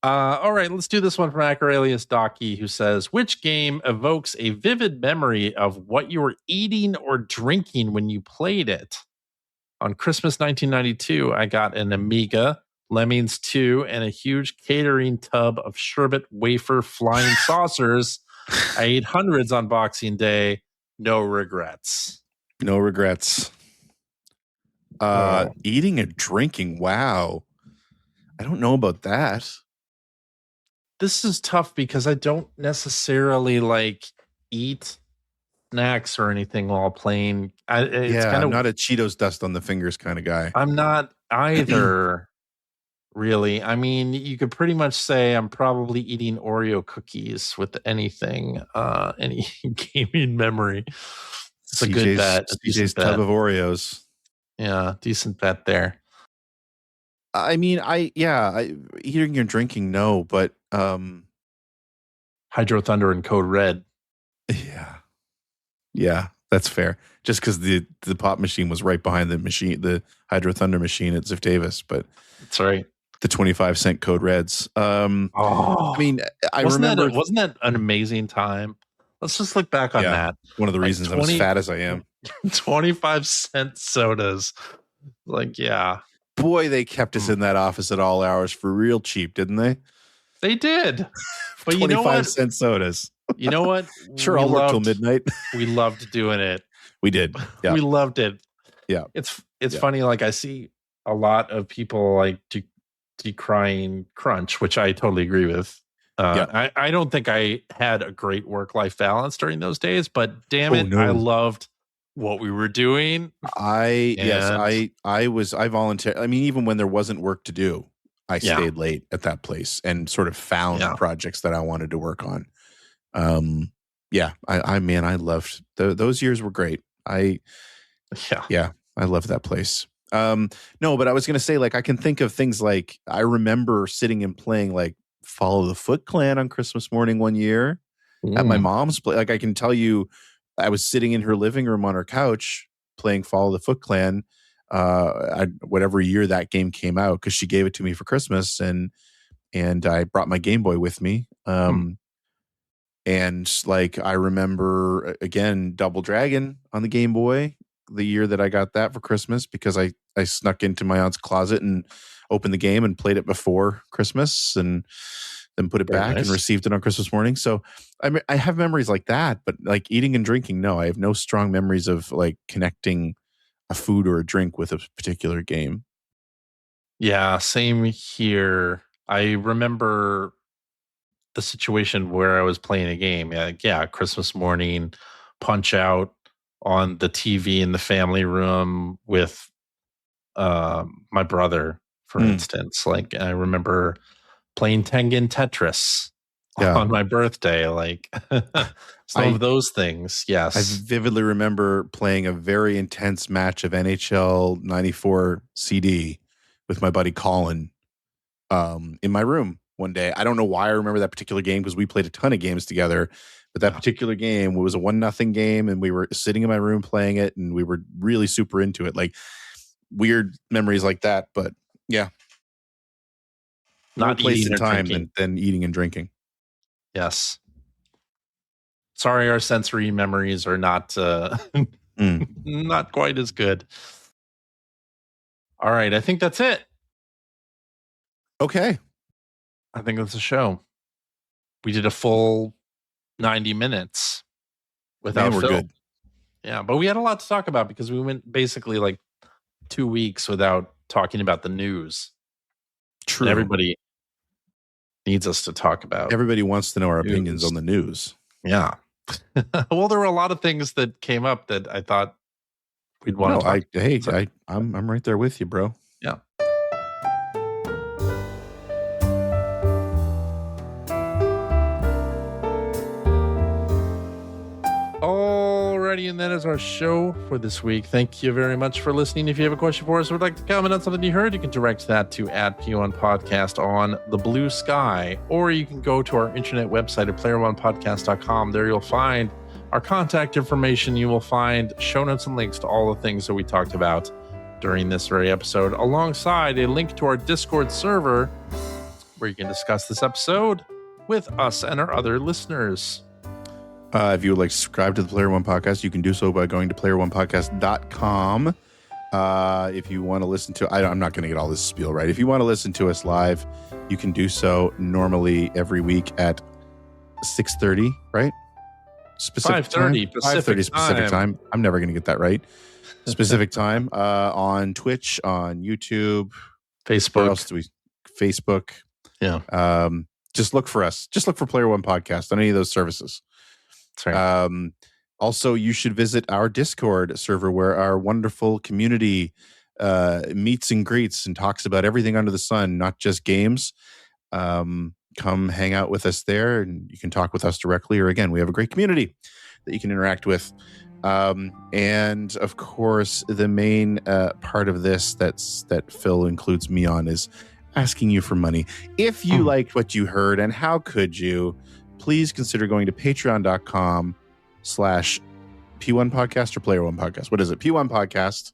All right, let's do this one from Hacker Alias Docky, who says, which game evokes a vivid memory of what you were eating or drinking when you played it? On Christmas 1992, I got an Amiga, Lemmings 2, and a huge catering tub of sherbet wafer flying saucers. I ate hundreds on Boxing Day. No regrets. No regrets. Eating and drinking. Wow. I don't know about that. This is tough because I don't necessarily eat snacks or anything while playing. I'm not a Cheetos dust on the fingers kind of guy. I'm not either, really. I mean, you could pretty much say I'm probably eating Oreo cookies with anything, any gaming memory. It's a good bet. CJ's tub of Oreos. Yeah, decent bet there. I mean, eating and drinking, no, but Hydro Thunder and Code Red. Yeah, that's fair. Just because the pop machine was right behind the Hydro Thunder machine at Ziff Davis, but that's right. The 25-cent Code Reds. I mean, I wasn't remember. Wasn't that an amazing time? Let's just look back on that. One of the reasons I'm as fat as I am. 25-cent sodas. Like, yeah. Boy, they kept us in that office at all hours for real cheap, didn't they? They did. But 25-cent sodas. You know what? Sure, I'll work till midnight. We loved doing it. We did. Yeah. We loved it. Yeah. It's funny. Like, I see a lot of people like decrying crunch, which I totally agree with. I don't think I had a great work-life balance during those days, but damn it, I loved what we were doing. I volunteered. I mean, even when there wasn't work to do, I stayed late at that place and sort of found projects that I wanted to work on. I loved those years were great. I loved that place. No, but I was going to say, like, I can think of things like I remember sitting and playing like Follow the Foot Clan on Christmas morning one year at my mom's place. Like, I can tell you, I was sitting in her living room on her couch playing Follow the Foot Clan, whatever year that game came out, because she gave it to me for Christmas, and I brought my Game Boy with me. And like, I remember again, Double Dragon on the Game Boy, the year that I got that for Christmas, because I snuck into my aunt's closet and opened the game and played it before Christmas, and then put it back and received it on Christmas morning. So I have memories like that, but like eating and drinking, no, I have no strong memories of like connecting a food or a drink with a particular game. Yeah, same here. I remember the situation where I was playing a game. Christmas morning, Punch Out on the TV in the family room with my brother, for instance. Like, I remember playing Tengen Tetris on my birthday, like some of those things. Yes. I vividly remember playing a very intense match of NHL 94 CD with my buddy Colin in my room one day. I don't know why I remember that particular game, because we played a ton of games together, but that particular game was a 1-0 game, and we were sitting in my room playing it, and we were really super into it. Like, weird memories like that, but yeah. Not place eating and time than eating and drinking. Yes. Sorry, our sensory memories are not not quite as good. All right, I think that's it. Okay. I think that's a show. We did a full 90 minutes without we're Phil. Good. Yeah, but we had a lot to talk about because we went basically like 2 weeks without talking about the news. True. And everybody needs us to talk about. Everybody wants to know our opinions on the news. Yeah. Well, there were a lot of things that came up that I thought we'd want to talk. I'm right there with you, bro. Yeah. Alrighty, and that is our show for this week. Thank you very much for listening. If you have a question for us or would like to comment on something you heard, you can direct that to @P1Podcast on the Blue Sky, or you can go to our internet website at player1podcast.com. There you'll find our contact information. You will find show notes and links to all the things that we talked about during this very episode, alongside a link to our Discord server where you can discuss this episode with us and our other listeners. If you would like to subscribe to the Player One Podcast, you can do so by going to player1podcast.com. If you want to listen to, I'm not going to get all this spiel right. If you want to listen to us live, you can do so normally every week at 6:30, right? 5:30 Pacific time. I'm never going to get that right. Specific time on Twitch, on YouTube, Facebook. Where else do we? Facebook. Yeah. Just look for us. Just look for Player One Podcast on any of those services. That's right. Also, you should visit our Discord server where our wonderful community meets and greets and talks about everything under the sun, not just games. Come hang out with us there, and you can talk with us directly. Or again, we have a great community that you can interact with. And of course, the main part of this that Phil includes me on is asking you for money. If you liked what you heard, and how could you, please consider going to patreon.com/P1 Podcast or Player One Podcast. What is it? P1 Podcast.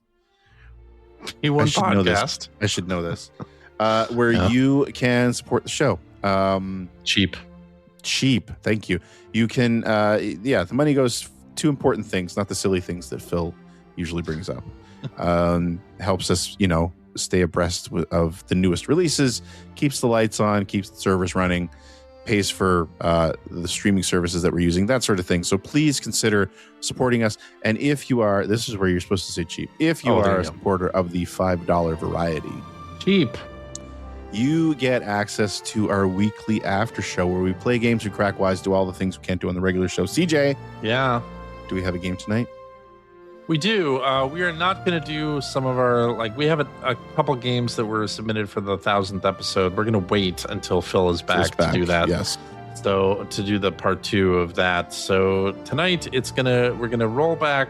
P1 Podcast. I should know this. where you can support the show. Cheap. Thank you. You can, the money goes to important things, not the silly things that Phil usually brings up. Helps us, stay abreast of the newest releases, keeps the lights on, keeps the servers running, pays for the streaming services that we're using, that sort of thing. So please consider supporting us. And if you are, this is where you're supposed to say cheap. If you are a supporter of the $5 variety, cheap, you get access to our weekly after show where we play games, we crack wise, do all the things we can't do on the regular show. CJ. Yeah. Do we have a game tonight? We do. We are not going to do some of our, we have a couple games that were submitted for the 1000th episode. We're going to wait until Phil is back to do that. Yes. So to do the part 2 of that. So tonight we're going to roll back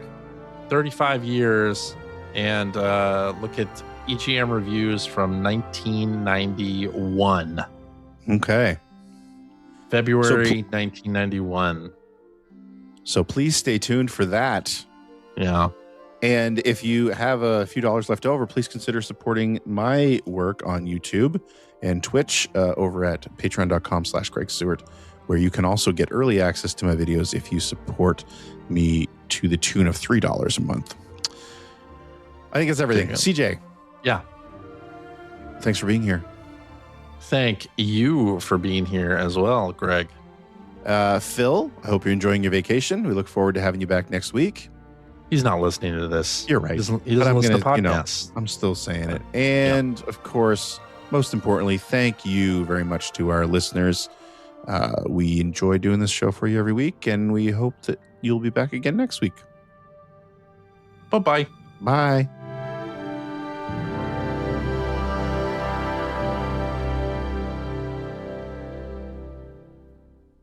35 years and look at EGM reviews from 1991. Okay. February 1991. So please stay tuned for that. Yeah. And if you have a few dollars left over, please consider supporting my work on YouTube and Twitch over at patreon.com/Greg Stewart, where you can also get early access to my videos if you support me to the tune of $3 a month. I think that's everything. CJ. Yeah. Thanks for being here. Thank you for being here as well, Greg. Phil, I hope you're enjoying your vacation. We look forward to having you back next week. He's not listening to this. You're right. He doesn't listen to podcasts. I'm still saying it. And of course, most importantly, thank you very much to our listeners. We enjoy doing this show for you every week, and we hope that you'll be back again next week. Bye-bye. Bye.